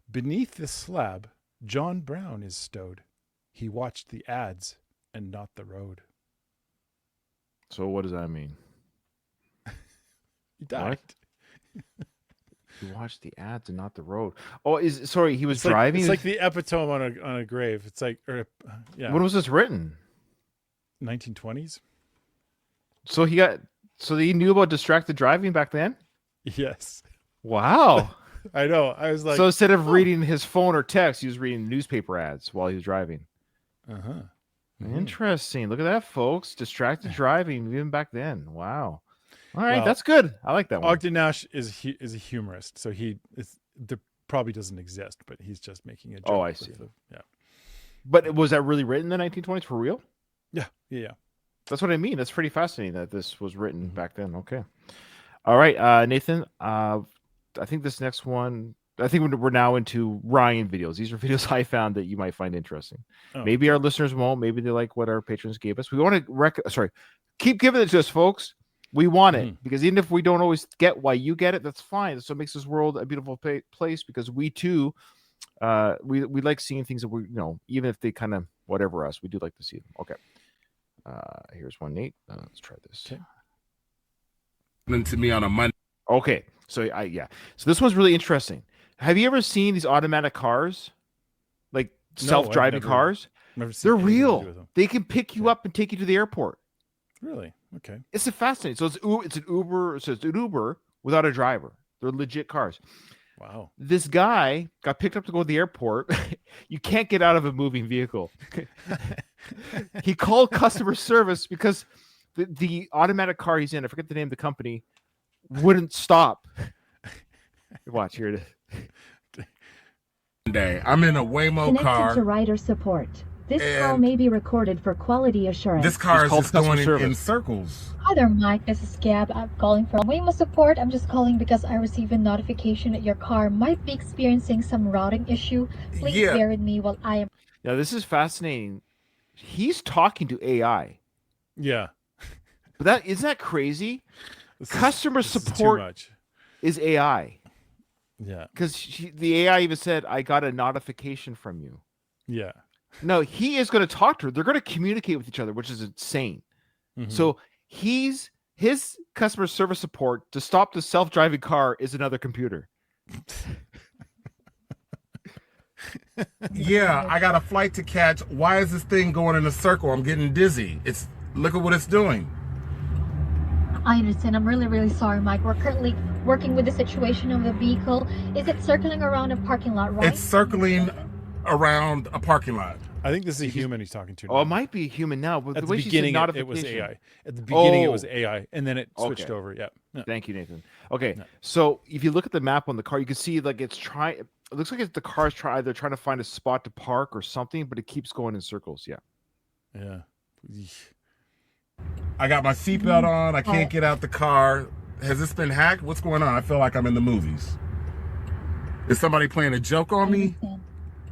Beneath the slab, John Brown is stowed. He watched the ads and not the road. So what does that mean? He died. He watched the ads and not the road. Oh, he was driving? It's like the epitome on a grave. It's like, yeah. When was this written? 1920s. So he knew about distracted driving back then? Yes. Wow. I know. I was like, so instead of reading his phone or text, he was reading newspaper ads while he was driving. Uh-huh. Interesting. Look at that, folks. Distracted driving even back then. Wow. All right, that's good. I like that one. Ogden Nash is a humorist, so there probably doesn't exist, but he's just making a joke. Oh, I see. Yeah. But was that really written in the 1920s for real? Yeah. That's what I mean. That's pretty fascinating that this was written back then. Okay. All right, Nathan. I think this next one. I think we're now into Ryan videos. These are videos I found that you might find interesting. Oh, maybe our listeners won't. Maybe they like what our patrons gave us. We want to keep giving it to us, folks. We want it because even if we don't always get why you get it, that's fine. So it makes this world a beautiful place because we too, we like seeing things that we even if they kind of whatever us, we do like to see them. Okay. Here's one, Nate. Let's try this. Okay. To me on a Monday. Okay. So So this one's really interesting. Have you ever seen these automatic cars? Like self-driving cars? They're real. They can pick you up and take you to the airport. Really? Okay. It's fascinating. So it's an Uber. So it's an Uber without a driver. They're legit cars. Wow. This guy got picked up to go to the airport. You can't get out of a moving vehicle. He called customer service because the automatic car he's in, I forget the name of the company, wouldn't stop. Watch, here it is. I'm in a Waymo car. Connected to rider support. This call may be recorded for quality assurance. This car is just going in circles. Hi there, Mike. This is Gab. I'm calling from Waymo support. I'm just calling because I received a notification that your car might be experiencing some routing issue. Please bear with me while I am. Now, this is fascinating. He's talking to AI. Yeah. But isn't that crazy? Customer support is AI. Yeah. Because the AI even said, I got a notification from you. Yeah. No, he is going to talk to her. They're going to communicate with each other, which is insane. Mm-hmm. So he's His customer service support to stop the self-driving car is another computer. Yeah, I got a flight to catch. Why is this thing going in a circle? I'm getting dizzy. Look at what it's doing. I understand. I'm really, really sorry, Mike. We're currently working with the situation of the vehicle. Is it circling around a parking lot, right? It's circling around a parking lot. I think this is a human he's talking to now. Oh, it might be a human now, but At the the way she said beginning, it was notification. AI. At the beginning, it was AI, and then it switched Okay. over. Yeah. Thank you, Nathan. Okay, so if you look at the map on the car, you can see like it's trying. It looks like the car's either trying to find a spot to park or something, but it keeps going in circles. Yeah. Yeah. I got my seatbelt on. I can't get out the car. Has this been hacked? What's going on? I feel like I'm in the movies. Is somebody playing a joke on me?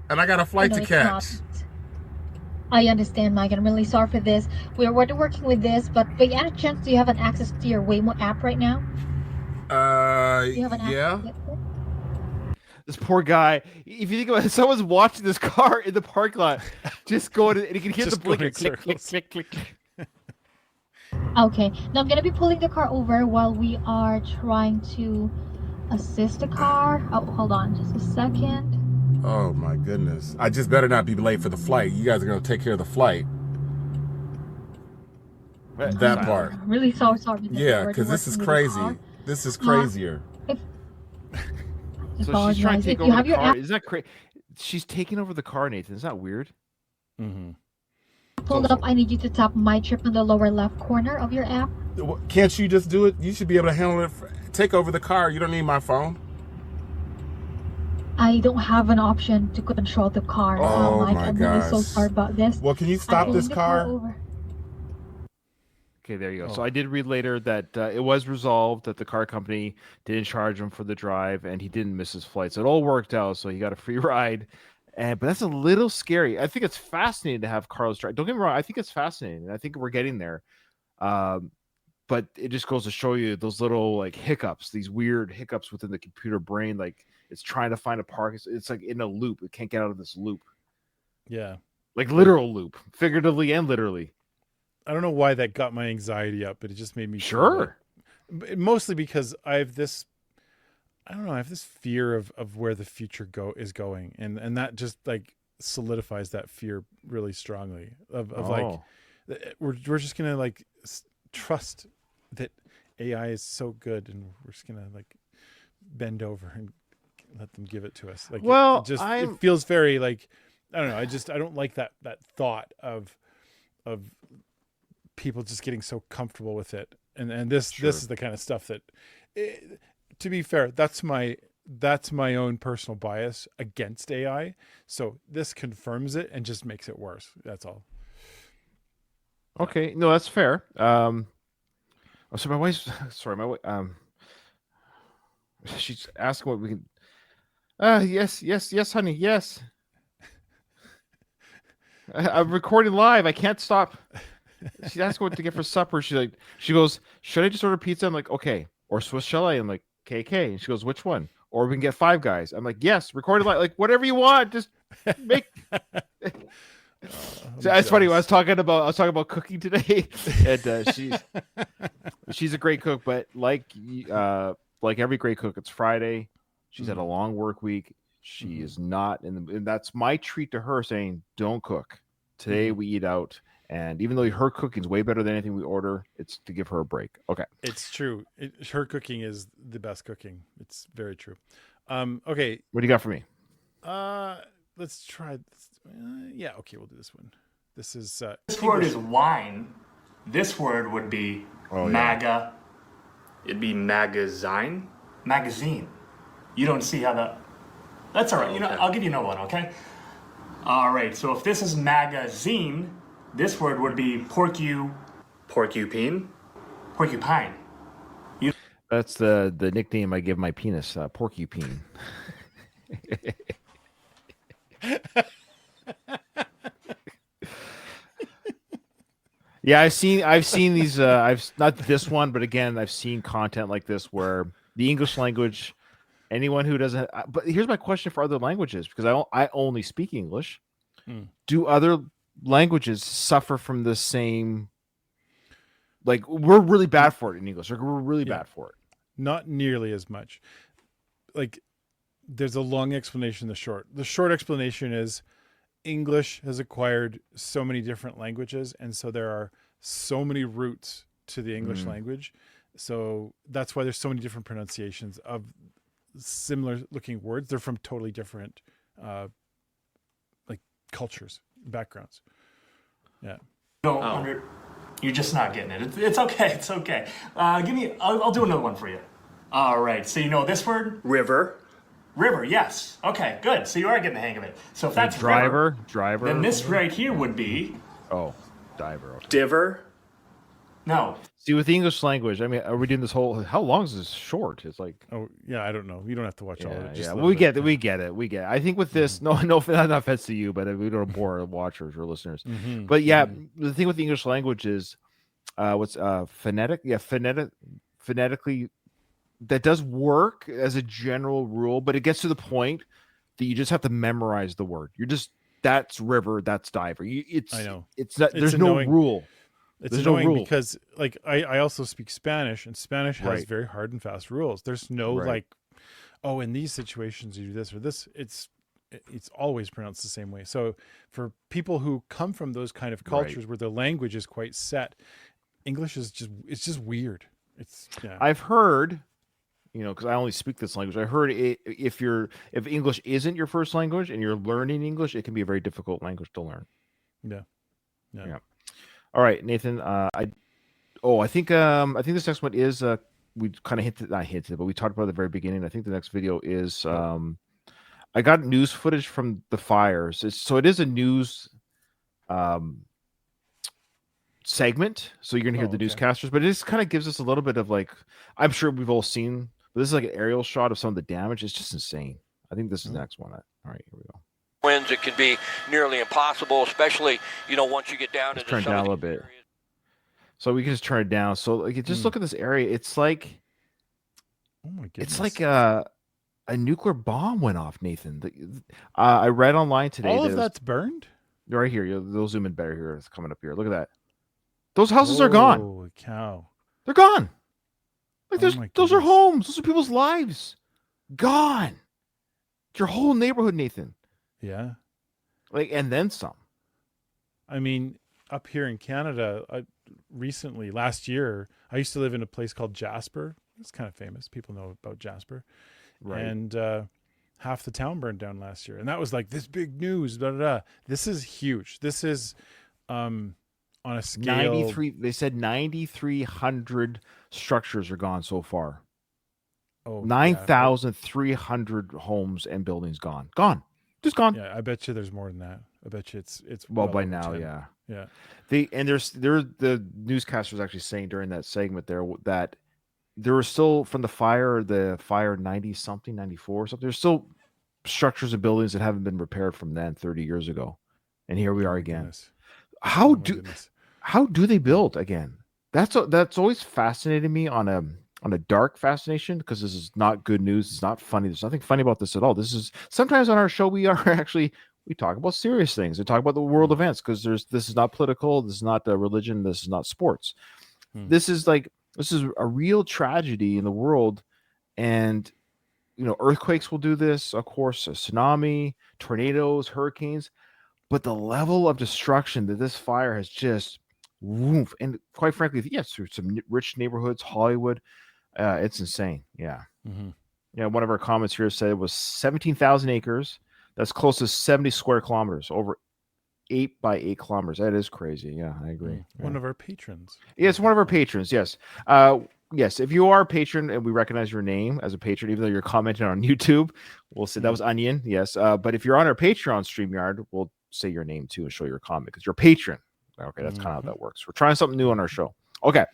And I got a flight to catch. I understand, Mike. I'm really sorry for this. We're working with this, but by any chance, do you have an access to your Waymo app right now? Do you have an yeah. This poor guy. If you think about it, someone's watching this car in the parking lot, just going, and you can hear the blinker, click, click, click, click. Okay. Now I'm gonna be pulling the car over while we are trying to assist the car. Oh, hold on, just a second. Oh my goodness. I just better not be late for the flight. You guys are going to take care of the flight. That part. I'm really so sorry. Yeah, because this is crazy. This is crazier. So she's trying to take over the car. Isn't that crazy? She's taking over the car, Nathan. Isn't that weird? Mm-hmm. Pulled up, I need you to tap my trip in the lower left corner of your app. Can't you just do it? You should be able to handle it. Take over the car. You don't need my phone. I don't have an option to control the car. Oh Mike, my I'm gosh. really so sorry about this. Well, can you stop this car? Okay, there you go. So I did read later that it was resolved that the car company didn't charge him for the drive and he didn't miss his flight. So it all worked out. So he got a free ride. But that's a little scary. I think it's fascinating to have Carlos drive. Don't get me wrong. I think it's fascinating. I think we're getting there. But it just goes to show you those little like hiccups, these weird hiccups within the computer brain. Like it's trying to find a park. It's like in a loop. It can't get out of this loop. Yeah. Like literal loop, figuratively and literally. I don't know why that got my anxiety up, but it just made me sure. Mostly because I have this fear of where the future is going, and that just like solidifies that fear really strongly of like we're just gonna like trust that AI is so good, and we're just gonna like bend over and let them give it to us. Like it feels very like I don't know. I don't like that thought of people just getting so comfortable with it, and this is the kind of stuff that, to be fair, that's my own personal bias against AI. So this confirms it and just makes it worse. That's all. Okay, no, that's fair. So my wife's she's asking what we can. Yes, honey, yes. I'm recording live. I can't stop. She's asking what to get for supper. She goes, should I just order pizza? I'm like, okay. Or Swiss chalet. I'm like, KK. And she goes, which one? Or we can get Five Guys. I'm like, yes, recorded live. Like whatever you want, just make. So it's funny. I was talking about cooking today, and she's a great cook, but like every great cook, it's Friday. She's had a long work week. She is not and that's my treat to her, saying, don't cook today. We eat out. And even though her cooking's way better than anything we order, it's to give her a break. Okay. It's true. Her cooking is the best cooking. It's very true. Okay. What do you got for me? Let's try this. Yeah, okay, we'll do this one. This is this word is wine. This word would be MAGA. It'd be magazine. Magazine. You don't see how that's all right. You know, I'll give you another one, okay? All right, so if this is magazine, this word would be porcupine. That's the nickname I give my penis, porcupine. Yeah, I've seen these. I've not this one, but again, I've seen content like this where the English language. Anyone who doesn't, but here's my question for other languages, because I only speak English. Do other languages suffer from the same Like we're really bad for it in English. Like we're really bad for it. Not nearly as much. Like there's a long explanation, the short. The short explanation is English has acquired so many different languages, and so there are so many roots to the English language. So that's why there's so many different pronunciations of similar looking words. They're from totally different like cultures, backgrounds. Yeah. You're just not getting it. It's okay. It's okay. I'll do another one for you. All right. So you know this word? River. River, yes. Okay, good. So you are getting the hang of it. So if that's driver, then this right here would be diver. Okay. Diver. No. See, with the English language, I mean, are we doing this whole? How long is this short? It's like, I don't know. You don't have to watch all of it. Just we get it. I think with this, no, not offense to you, but we don't bore our watchers or listeners. But the thing with the English language is, what's phonetic? Yeah, phonetically. That does work as a general rule, but it gets to the point that you just have to memorize the word. That's river, that's diver. I know. It's not. There's no rule. It's annoying because, like, I also speak Spanish, and Spanish has very hard and fast rules. There's no like, oh, in these situations you do this or this. It's always pronounced the same way. So for people who come from those kind of cultures where the language is quite set, English is just weird. I've heard. Because I only speak this language. I heard if English isn't your first language and you're learning English, it can be a very difficult language to learn. Yeah. All right, Nathan. I think this next one is we kind of not hinted, but we talked about it at the very beginning. I think the next video is I got news footage from the fires. It is a news segment, so you're gonna hear the newscasters, but it just kind of gives us a little bit of like, I'm sure we've all seen. But this is like an aerial shot of some of the damage. It's just insane. I think this is the next one. All right, here we go. Winds, it can be nearly impossible, especially, once you get down into turn down a little bit. So we can just turn it down. So like, just look at this area. It's like, oh my goodness. It's like a nuclear bomb went off, Nathan. I read online today. All of that's burned? Right here. They'll zoom in better here. It's coming up here. Look at that. Those houses are gone. Holy cow. They're gone. Like those are homes. Those are people's lives. Gone. Your whole neighborhood, Nathan. Yeah. Like, and then some. I mean, up here in Canada, recently, last year, I used to live in a place called Jasper. It's kind of famous. People know about Jasper. Right. And half the town burned down last year. And that was like this big news. This is huge. This is on a scale. 93. They said 9,300 structures are gone so far. 9,300 homes and buildings gone. Gone. Just gone. Yeah, I bet you there's more than that. I bet you it's well by now, 10. yeah. Yeah. The newscaster was actually saying during that segment there that there were still from the fire 90 something, 94 something. There's still structures and buildings that haven't been repaired from then 30 years ago. And here we are again. Goodness. How do they build again? That's always fascinated me on a dark fascination, because this is not good news. It's not funny. There's nothing funny about this at all. This is sometimes on our show we talk about serious things. We talk about the world events, because this is not political. This is not religion. This is not sports. This is a real tragedy in the world, and earthquakes will do this, of course, a tsunami, tornadoes, hurricanes, but the level of destruction that this fire has just woof, and quite frankly, yes, through some rich neighborhoods, Hollywood, it's insane. Yeah. Mm-hmm. Yeah. One of our comments here said it was 17,000 acres. That's close to 70 square kilometers, over 8 by 8 kilometers. That is crazy. Yeah, I agree. One of our patrons. Yeah, it's one of our patrons. Yes. Yes. If you are a patron and we recognize your name as a patron, even though you're commenting on YouTube, we'll say that was Onion. Yes. But if you're on our Patreon StreamYard, we'll say your name too and show your comment because you're a patron. Okay. That's kind of how that works. We're trying something new on our show. Okay.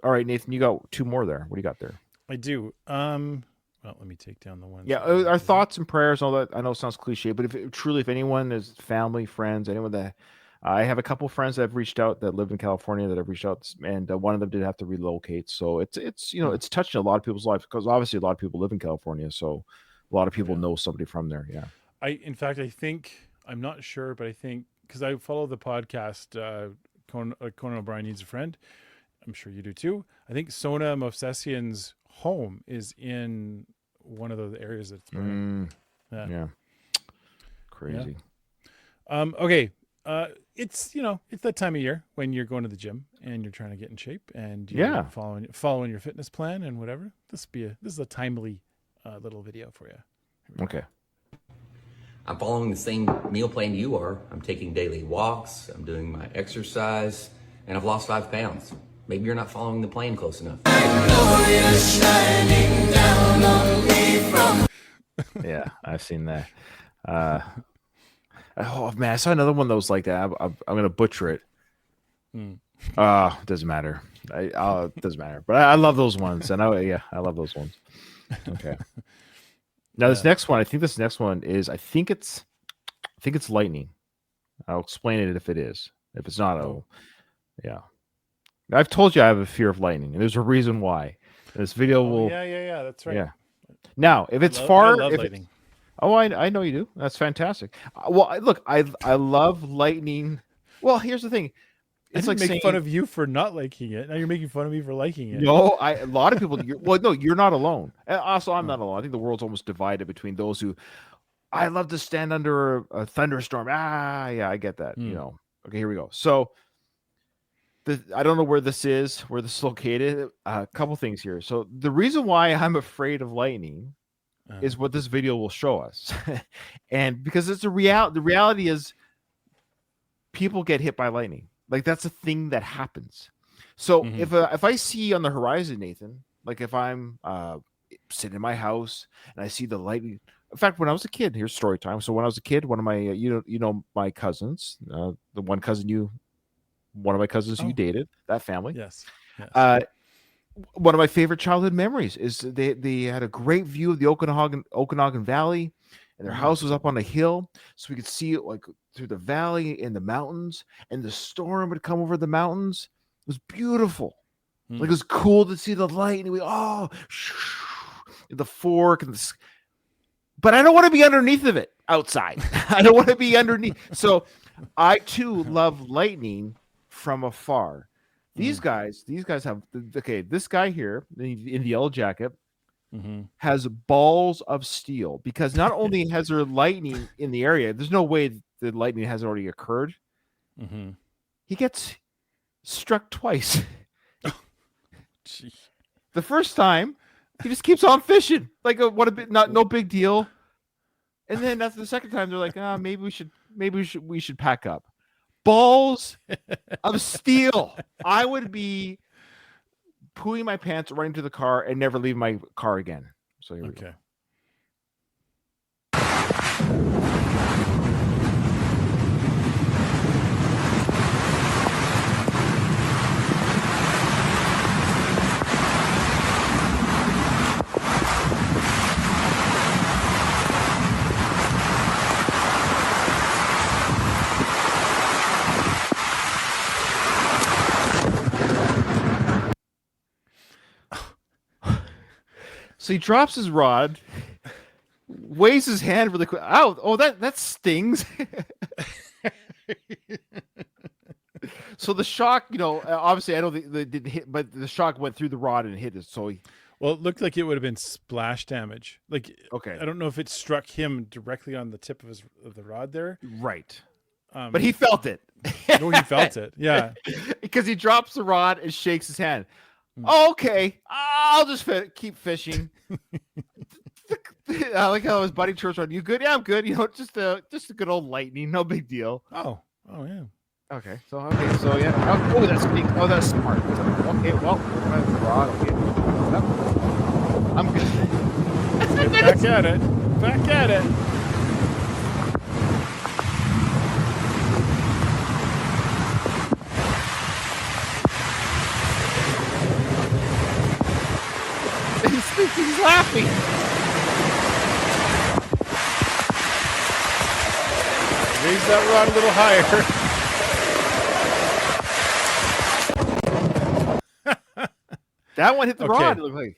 All right, Nathan, you got 2 more there. What do you got there? I do. Well, let me take down the ones. Yeah, our thoughts and prayers, all that. I know it sounds cliche, but if anyone is family, friends, anyone that I have a couple friends that have reached out that live in California that have reached out, and one of them did have to relocate. So it's it's touching a lot of people's lives, because obviously a lot of people live in California, so a lot of people know somebody from there. Yeah. In fact, I think, I'm not sure, but I think, because I follow the podcast Conan O'Brien Needs a Friend. I'm sure you do too. I think Sona Movsesian's home is in one of those areas that's burning. Yeah. Crazy. Yeah. Okay. It's it's that time of year when you're going to the gym and you're trying to get in shape and you're following your fitness plan and whatever. This is a timely little video for you. Okay. I'm following the same meal plan you are. I'm taking daily walks. I'm doing my exercise, and I've lost 5 pounds. Maybe you're not following the plan close enough. Yeah, I've seen that. Oh man, I saw another one that was like that. I'm gonna butcher it. Doesn't matter. It doesn't matter. But I love those ones, and I love those ones. Okay. Now this next one, I think it's lightning. I'll explain it if it is. If it's not, yeah. I've told you I have a fear of lightning, and there's a reason why. This video will. Yeah. That's right. Yeah. Now, if it's I far, love lightning. I know you do. That's fantastic. Well, look, I love lightning. Well, here's the thing. It's like making fun of you for not liking it. Now you're making fun of me for liking it. No, a lot of people. You're not alone. And also, I'm not alone. I think the world's almost divided between those who. I love to stand under a thunderstorm. Yeah, I get that. Okay, here we go. So. I don't know where this is located. A couple things here. So the reason why I'm afraid of lightning is what this video will show us. And because it's the reality is people get hit by lightning. Like that's a thing that happens. So if I see on the horizon, Nathan, like if I'm sitting in my house and I see the lightning. In fact, when I was a kid, here's story time. So when I was a kid, one of my my cousins, the one of my cousins you dated, that family. Yes. One of my favorite childhood memories is they had a great view of the Okanagan Valley, and their house was up on a hill, so we could see it like through the valley and the mountains, and the storm would come over the mountains. It was beautiful. Like it was cool to see the light, and the fork and the. But I don't want to be underneath of it outside. I don't want to be underneath. So I too love lightning from afar. These guys have this guy here in the yellow jacket has balls of steel, because not only has there lightning in the area, there's no way the lightning has already occurred. He gets struck twice. The first time he just keeps on fishing like no big deal, and then after the second time they're like, maybe we should pack up. Balls of steel. I would be pooing my pants, running to the car, and never leave my car again. So here we go. So he drops his rod, waves his hand really quick. Oh, that stings. So the shock, obviously I don't think they didn't hit, but the shock went through the rod and hit it. So it looked like it would have been splash damage. Like, okay, I don't know if it struck him directly on the tip of the rod there. Right. But he felt it. No, he felt it. Yeah. Because he drops the rod and shakes his hand. Oh, okay, I'll just keep fishing. I like how his buddy turns around. You good? Yeah, I'm good. Just a good old lightning, no big deal. Oh yeah. Okay, so yeah. Oh, that's big. Oh, that's smart. Okay, well, rod. Okay, I'm good. Back at it. Back at it. He's laughing. Raise that rod a little higher. That one hit the rod. It looked like.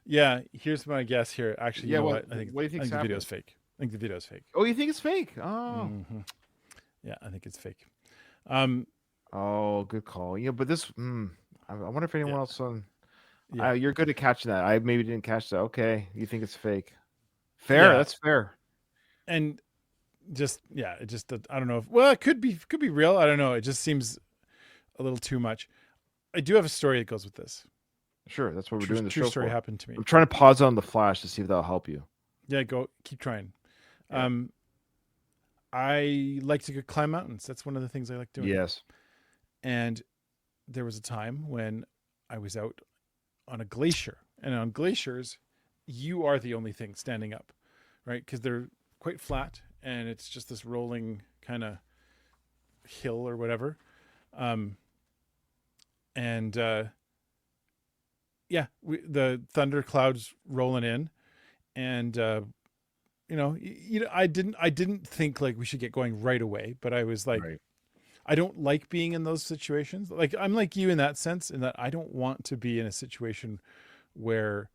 Yeah, here's my guess here. Actually, you know what? I think do you think the video's fake. I think the video's fake. Oh, you think it's fake? Oh. Yeah, I think it's fake. Oh, good call. Yeah, but this. I wonder if anyone else on. Yeah. You're good at catching that. I maybe didn't catch that. Okay, you think it's fake? Fair. Yeah. That's fair. And just I don't know. It could be real. I don't know. It just seems a little too much. I do have a story that goes with this. Sure, that's what we're doing the show True story for. happened to me. I'm trying to pause on the flash to see if that'll help you. Yeah, keep trying. Yeah. I like to go climb mountains. That's one of the things I like doing. Yes. And there was a time when I was out on a glacier, and on glaciers, you are the only thing standing up, right? Because they're quite flat, and it's just this rolling kind of hill or whatever. The thunder clouds rolling in, and I didn't think like we should get going right away, but I was like, right. I don't like being in those situations. Like I'm like you in that sense, in that I don't want to be in a situation where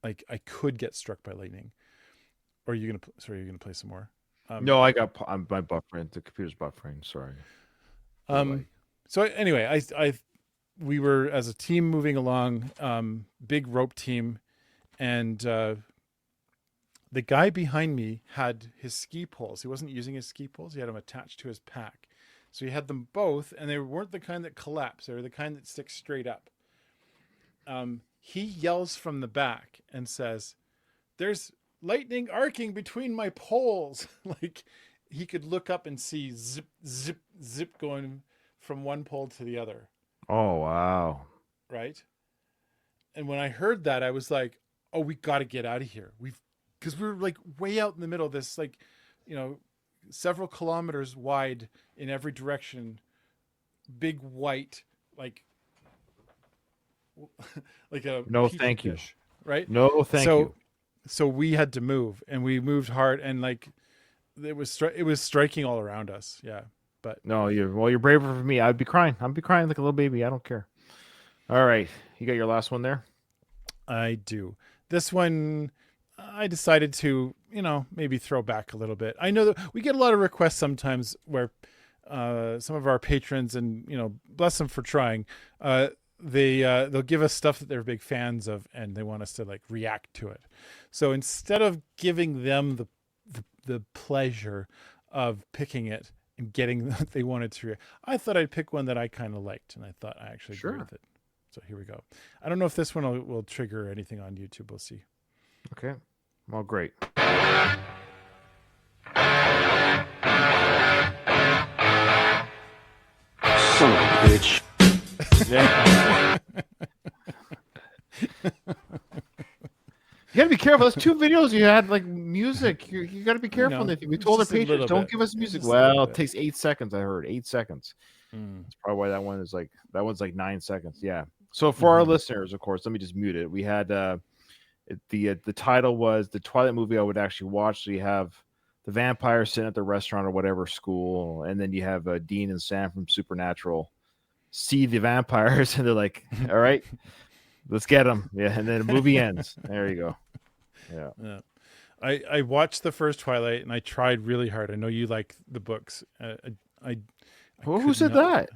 like I could get struck by lightning. Or are you gonna play some more? No, I'm my buffering. The computer's buffering. Sorry. So anyway, we were as a team moving along, big rope team, and the guy behind me had his ski poles. He wasn't using his ski poles. He had them attached to his pack. So he had them both, and they weren't the kind that collapse. They were the kind that stick straight up. He yells from the back and says, "There's lightning arcing between my poles." Like he could look up and see zip, zip, zip going from one pole to the other. Oh, wow. Right. And when I heard that, I was like, oh, we got to get out of here. Because we were like way out in the middle of this, like, several kilometers wide in every direction, big white, like a no, petri thank dish, you. right? No, thank you. So we had to move, and we moved hard, and like it was striking all around us. Yeah, but no, you're braver for me. I'd be crying like a little baby. I don't care. All right, you got your last one there. I do. This one, I decided to, maybe throw back a little bit. I know that we get a lot of requests sometimes where some of our patrons, and bless them for trying, they'll give us stuff that they're big fans of, and they want us to like react to it. So instead of giving them the pleasure of picking it and getting what they wanted to, I thought I'd pick one that I kind of liked, and I thought I actually agree with it. So here we go. I don't know if this one will trigger anything on YouTube. We'll see. Okay. Well, great. Son of a bitch. Yeah. You gotta be careful. Those two videos you had like music. You gotta be careful. We told our patrons, don't give us music. Well, it takes 8 seconds. I heard 8 sequence. That's probably why that one's like 9 seconds. Yeah. So for our listeners, of course, let me just mute it. We had the title was the Twilight movie I would actually watch. So you have the vampire sitting at the restaurant or whatever school, and then you have Dean and Sam from Supernatural see the vampires, and they're like, "All right, let's get them." Yeah, and then the movie ends. There you go. Yeah. I watched the first Twilight, and I tried really hard. I know you like the books. Who said that?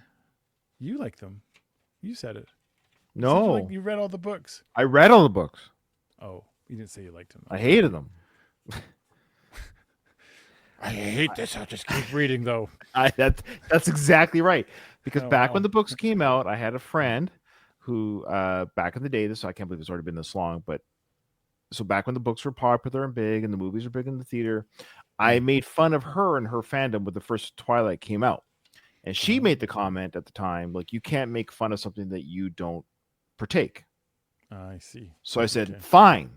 You like them. You said it. No, you read all the books. I read all the books. Oh, you didn't say you liked them. I hated them. I hate this. I'll just keep reading though. That's exactly right. Because when the books came out, I had a friend who back in the day, I can't believe it's already been this long, but so back when the books were popular and big and the movies were big in the theater, I made fun of her and her fandom when the first Twilight came out. And she made the comment at the time, like, you can't make fun of something that you don't partake. I see. So I said, fine,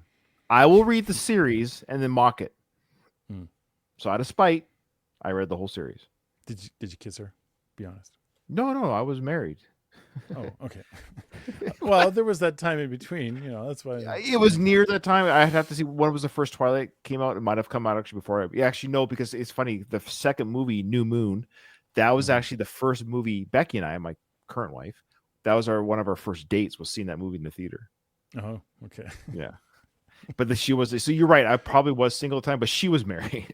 I will read the series and then mock it. So out of spite, I read the whole series. Did you kiss her? Be honest. No, I was married. Oh, okay. Well, there was that time in between, that's why. It was near that time. I'd have to see when was the first Twilight came out. It might have come out actually before. No, because it's funny. The second movie, New Moon, that was actually the first movie Becky and I, my current wife, that was one of our first dates, was seeing that movie in the theater. Oh, okay. Yeah. But she was, so you're right. I probably was single at the time, but she was married.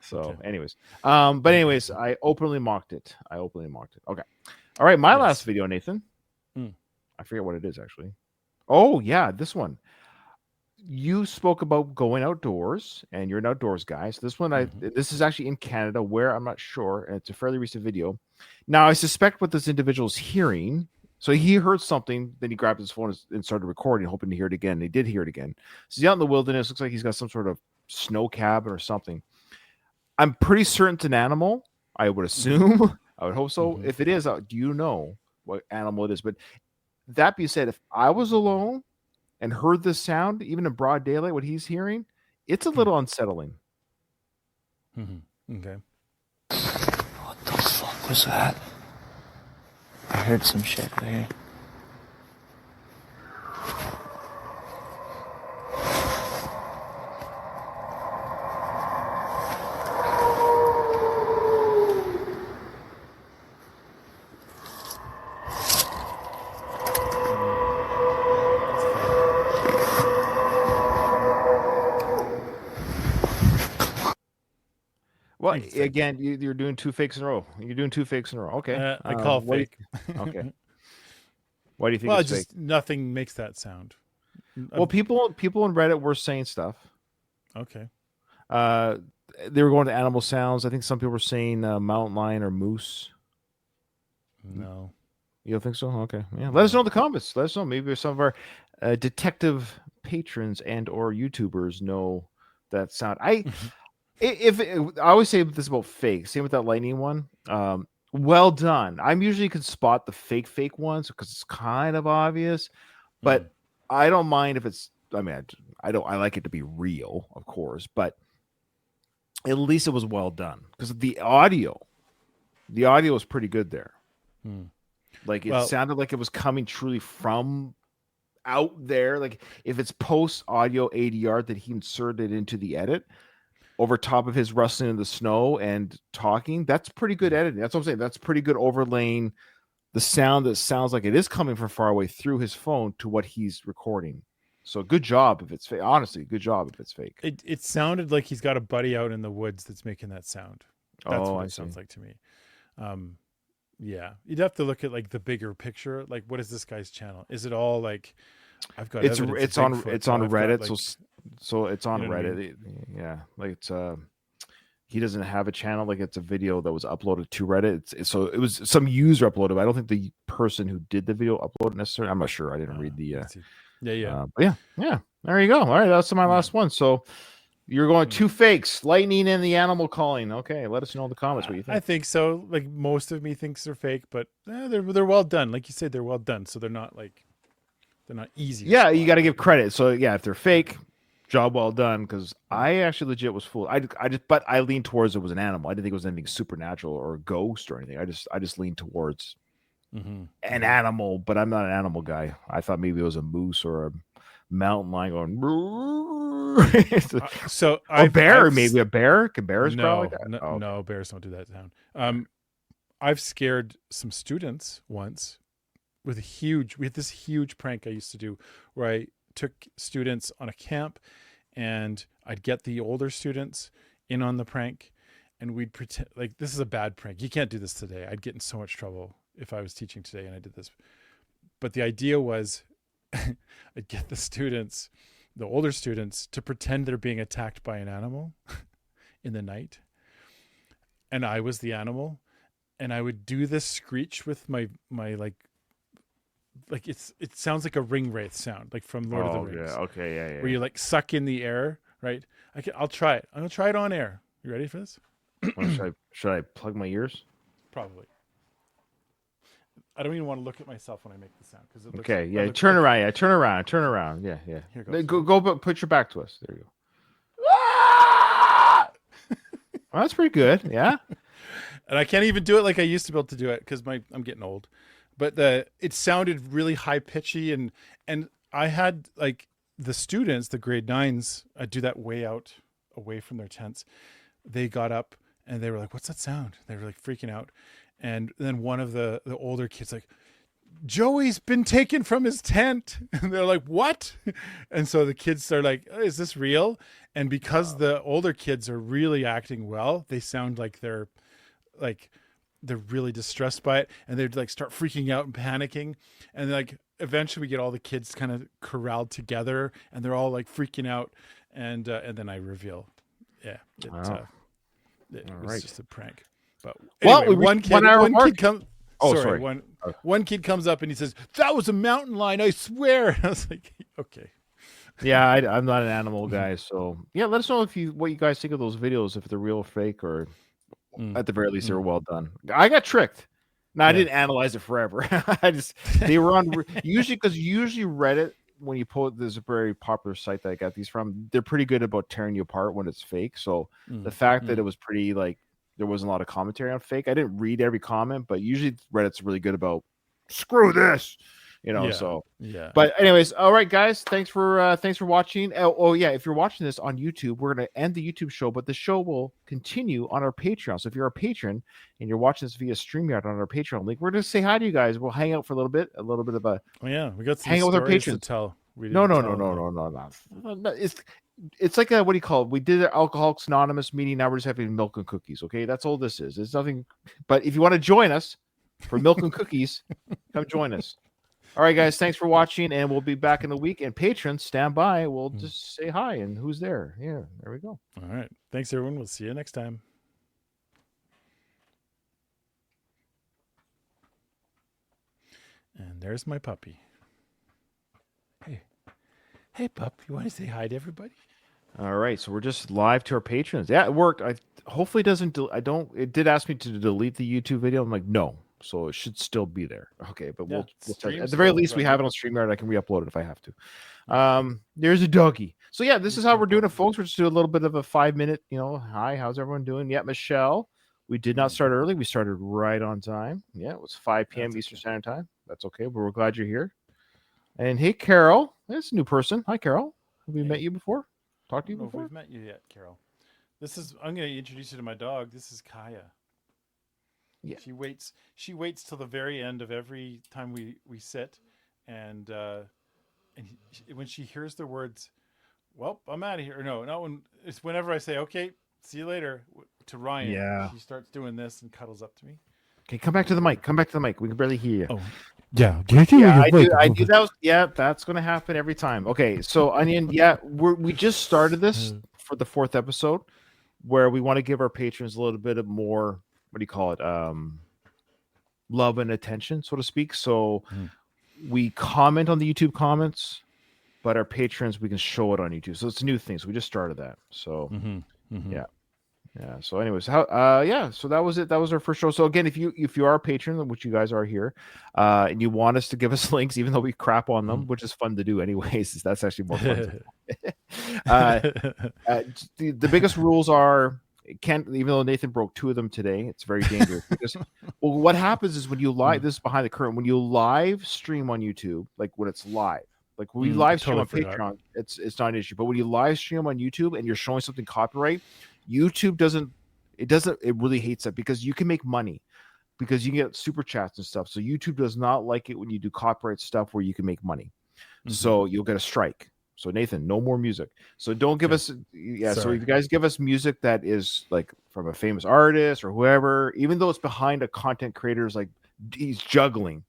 So, anyways, I openly mocked it. Okay. All right. My last video, Nathan. I forget what it is actually. Oh yeah, this one. You spoke about going outdoors, and you're an outdoors guy. So this one, this is actually in Canada, where I'm not sure, and it's a fairly recent video. Now I suspect what this individual is hearing. So he heard something, then he grabbed his phone and started recording, hoping to hear it again. And he did hear it again. So he's out in the wilderness. Looks like he's got some sort of snow cabin or something. I'm pretty certain it's an animal. I would assume. I would hope so. If it is, do you know what animal it is? But that being said, if I was alone and heard this sound, even in broad daylight, what he's hearing, it's a little unsettling. Okay. What the fuck was that? I heard some shit there. Well, again, you're doing two fakes in a row. You're doing two fakes in a row. Okay. I call fake. Okay. Why do you think well, it's just fake? nothing makes that sound. Well, people on Reddit were saying stuff. Okay. They were going to animal sounds. I think some people were saying mountain lion or moose. No. You don't think so? Okay. Yeah. Let us know in the comments. Let us know. Maybe some of our detective patrons and or YouTubers know that sound. I always say this about fake. Same with that lightning one. Well done. I'm usually can spot the fake ones because it's kind of obvious, but I don't mind if it's. I mean, I like it to be real, of course, but at least it was well done because the audio was pretty good there. Like it sounded like it was coming truly from out there. Like if it's post audio ADR that he inserted into the edit over top of his rustling in the snow and talking, that's pretty good editing. That's what I'm saying. That's pretty good overlaying the sound that sounds like it is coming from far away through his phone to what he's recording. So good job if it's fake. Honestly, good job if it's fake. It sounded like he's got a buddy out in the woods that's making that sound. That's what it sounds like to me. Yeah, you'd have to look at like the bigger picture. Like, what is this guy's channel? Is it all like I've got it's on Reddit, like, so it's on Reddit. I mean? Yeah, like it's he doesn't have a channel. Like it's a video that was uploaded to Reddit. So it was some user uploaded. But I don't think the person who did the video uploaded necessarily. I'm not sure. I didn't read the. But yeah. There you go. All right, that's my last one. So you're going two fakes, lightning and the animal calling. Okay, let us know in the comments what you think. I think so. Like most of me thinks they're fake, but they're well done. Like you said, they're well done. So they're not easy. Yeah, you got to give credit. So yeah, if they're fake, job well done. Because I actually legit was fooled. But I leaned towards it was an animal. I didn't think it was anything supernatural or a ghost or anything. I just leaned towards an animal. But I'm not an animal guy. I thought maybe it was a moose or a mountain lion going. So a bear, maybe a bear. Can bears growl like that? No, bears don't do that sound. I've scared some students once we had this huge prank I used to do where I took students on a camp and I'd get the older students in on the prank and we'd pretend like this is a bad prank. You can't do this today. I'd get in so much trouble if I was teaching today and I did this. But the idea was I'd get the older students to pretend they're being attacked by an animal in the night. And I was the animal and I would do this screech with my like it sounds like a Ringwraith sound, like from Lord of the Rings. Yeah. Okay, yeah. Where you like suck in the air, right? I'll try it. I'm gonna try it on air. You ready for this? Should I plug my ears? Probably. I don't even want to look at myself when I make the sound because it looks. Okay, yeah. Turn around. Yeah, turn around. Yeah. Here goes. Go, put your back to us. There you go. Well, that's pretty good. Yeah. And I can't even do it like I used to be able to do it because I'm getting old. But it sounded really high pitchy and I had like the students, the grade 9s, I'd do that way out away from their tents. They got up and they were like, "What's that sound?" They were like freaking out. And then one of the older kids like, Joey's been taken from his tent. And they're like, what? And so the kids are like, oh, is this real? And because the older kids are really acting well, they sound like they're really distressed by it. And they'd like start freaking out and panicking. And like, eventually we get all the kids kind of corralled together and they're all like freaking out. And then I reveal, it was just a prank. But anyway, one kid comes. Oh, sorry. One kid comes up and he says, "That was a mountain lion, I swear." I was like, "Okay." Yeah, I'm not an animal guy, so yeah. Let us know what you guys think of those videos, if they're real or fake, or at the very least they were well done. I got tricked. No, I didn't analyze it forever. They were on usually Reddit, when you pull it, there's a very popular site that I got these from. They're pretty good about tearing you apart when it's fake. So the fact that it was pretty like. There wasn't a lot of commentary on fake. I didn't read every comment, but usually Reddit's really good about screw this, So yeah. But anyways, all right, guys, thanks for watching. Oh yeah, if you're watching this on YouTube, we're gonna end the YouTube show, but the show will continue on our Patreon. So if you're a patron and you're watching this via StreamYard on our Patreon link, we're gonna say hi to you guys. We'll hang out for a little bit of a. Oh yeah, we got some hang out with our patrons. To tell. No. It's like what do you call it? We did an Alcoholics Anonymous meeting. Now we're just having milk and cookies. Okay, that's all this is. It's nothing. But if you want to join us for milk and cookies, come join us. All right, guys. Thanks for watching, and we'll be back in a week. And patrons, stand by. We'll just say hi and who's there. Yeah, there we go. All right. Thanks, everyone. We'll see you next time. And there's my puppy. Hey, pup, you want to say hi to everybody? All right, so we're just live to our patrons. Yeah, it worked. Hopefully it doesn't. It did ask me to delete the YouTube video. I'm like, no, so it should still be there. Okay, but we'll tell you. At the very least, we have it on StreamYard. I can re-upload it if I have to. There's a doggy. So yeah, this is how we're doing it, folks. We're just doing a little bit of a 5-minute, hi, how's everyone doing? Yeah, Michelle, we did not start early. We started right on time. Yeah, it was 5 p.m. Eastern Standard Time. That's okay, but we're glad you're here. And hey, Carol, that's a new person. Hi, Carol. Have we met you before? Talked to you before? We've met you yet, Carol. I'm going to introduce you to my dog. This is Kaya. Yeah. She waits till the very end of every time we sit, and when she hears the words, "Well, I'm out of here," or no, not when it's whenever I say, "Okay, see you later," to Ryan, she starts doing this and cuddles up to me. Okay, come back to the mic. We can barely hear you. Oh. Yeah, I do that. That's going to happen every time. Okay, so Onion, we just started this for the 4th episode, where we want to give our patrons a little bit of more, what do you call it, love and attention, so to speak. So we comment on the YouTube comments, but our patrons, we can show it on YouTube. So it's a new thing. So we just started that. So yeah. So anyways, so that was it. That was our first show. So again, if you are a patron, which you guys are here, and you want us to give us links, even though we crap on them, which is fun to do anyways, that's actually more fun. The biggest rules are even though Nathan broke 2 of them today, it's very dangerous because what happens is when you live, this is behind the curtain, when you live stream on YouTube, like when it's live. Like when we live stream on Patreon, it's not an issue. But when you live stream on YouTube and you're showing something copyright, YouTube it really hates that because you can make money because you can get super chats and stuff. So YouTube does not like it when you do copyright stuff where you can make money. So you'll get a strike. So Nathan, no more music. So don't give us So if you guys give us music that is like from a famous artist or whoever, even though it's behind a content creator's like he's juggling.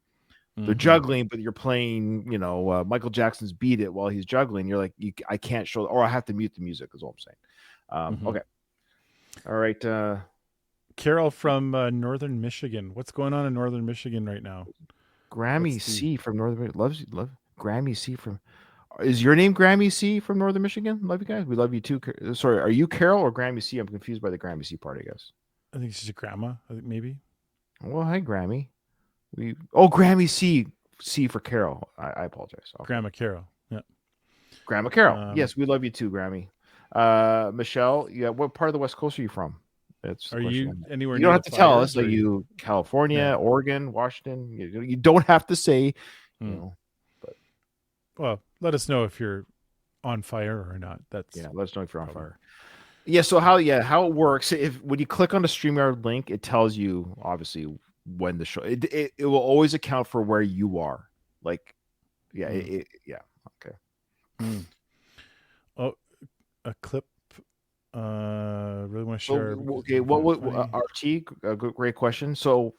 They're juggling, but you're playing, Michael Jackson's "Beat It" while he's juggling. You're like, I can't show, or I have to mute the music. Is all I'm saying. Okay. All right. Carol from Northern Michigan. What's going on in Northern Michigan right now? Grammy C from Northern love Grammy C from. Is your name Grammy C from Northern Michigan? Love you guys. We love you too. Sorry, are you Carol or Grammy C? I'm confused by the Grammy C part. I guess. I think she's a grandma. I think maybe. Well, hi Grammy. Grammy C for Carol. I apologize. Okay. Grandma Carol. Yeah. Grandma Carol. Yes, we love you too, Grammy. Michelle, what part of the West Coast are you from? Are you anywhere? You don't have to tell us. Are you California, Oregon, Washington? You don't have to say. But well, let us know if you're on fire or not. Let us know if you're on fire. Yeah. So how it works? When you click on the StreamYard link, it tells you obviously when the show it will always account for where you are. Like, yeah, yeah. Okay. Oh, a clip. Really want to share. Okay, what would RT? Great question. So,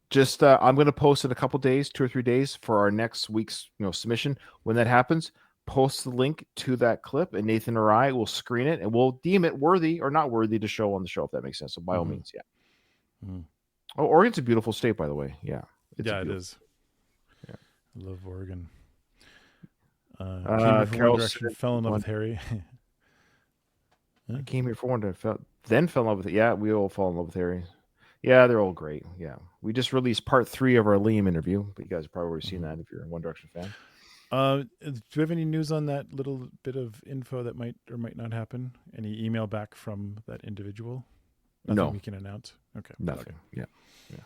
just I'm going to post in a couple days, 2 or 3 days, for our next week's submission. When that happens, post the link to that clip, and Nathan or I will screen it, and we'll deem it worthy or not worthy to show on the show, if that makes sense. So, by all means, yeah. Oh, Oregon's a beautiful state, by the way. Yeah, it is. Yeah. I love Oregon. Carol Direction, fell in love with Harry. I came here for one direction, then fell in love with it. Yeah, we all fall in love with Harry. Yeah, they're all great. Yeah, we just released part 3 of our Liam interview, but you guys have probably already seen that if you're a One Direction fan. Do you have any news on that little bit of info that might or might not happen? Any email back from that individual? Nothing we can announce. Okay, nothing. Okay. Yeah.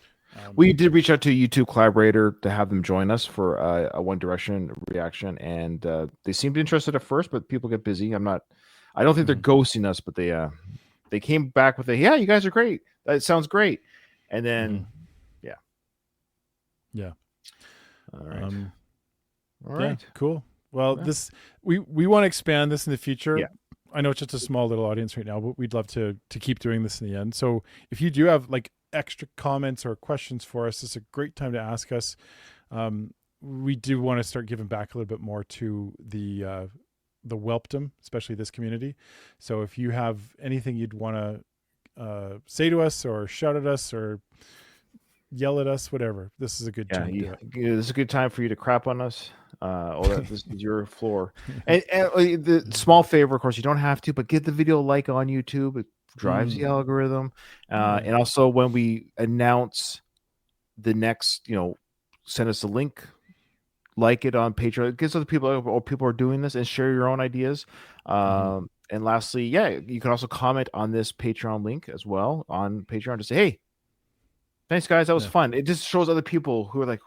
We did reach out to a YouTube collaborator to have them join us for a One Direction reaction, and they seemed interested at first, but people get busy. I don't think they're ghosting us, but they came back with yeah, you guys are great. That sounds great. And then, yeah. All right. All right. Yeah, cool. Well, this we want to expand this in the future. Yeah. I know it's just a small little audience right now, but we'd love to keep doing this in the end. So if you do have like extra comments or questions for us, it's a great time to ask us. We do want to start giving back a little bit more to the Welpdom, especially this community. So if you have anything you'd want to say to us or shout at us or yell at us, whatever, this is a good time to do it. This is a good time for you to crap on us. This is your floor. And the small favor, of course, you don't have to, but give the video a like on YouTube. It drives the algorithm. And also when we announce the next, send us a link, like it on Patreon. It gives other people are doing this, and share your own ideas. And lastly, you can also comment on this Patreon link as well on Patreon to say, hey, thanks guys, that was fun. It just shows other people who are like,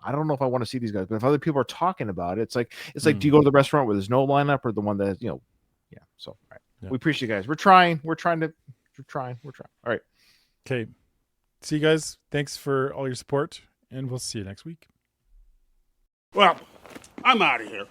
I don't know if I want to see these guys, but if other people are talking about it, it's like do you go to the restaurant where there's no lineup, or the one that so all right. We appreciate you guys. We're trying. All right. Okay, see you guys. Thanks for all your support, and we'll see you next week. Well, I'm out of here.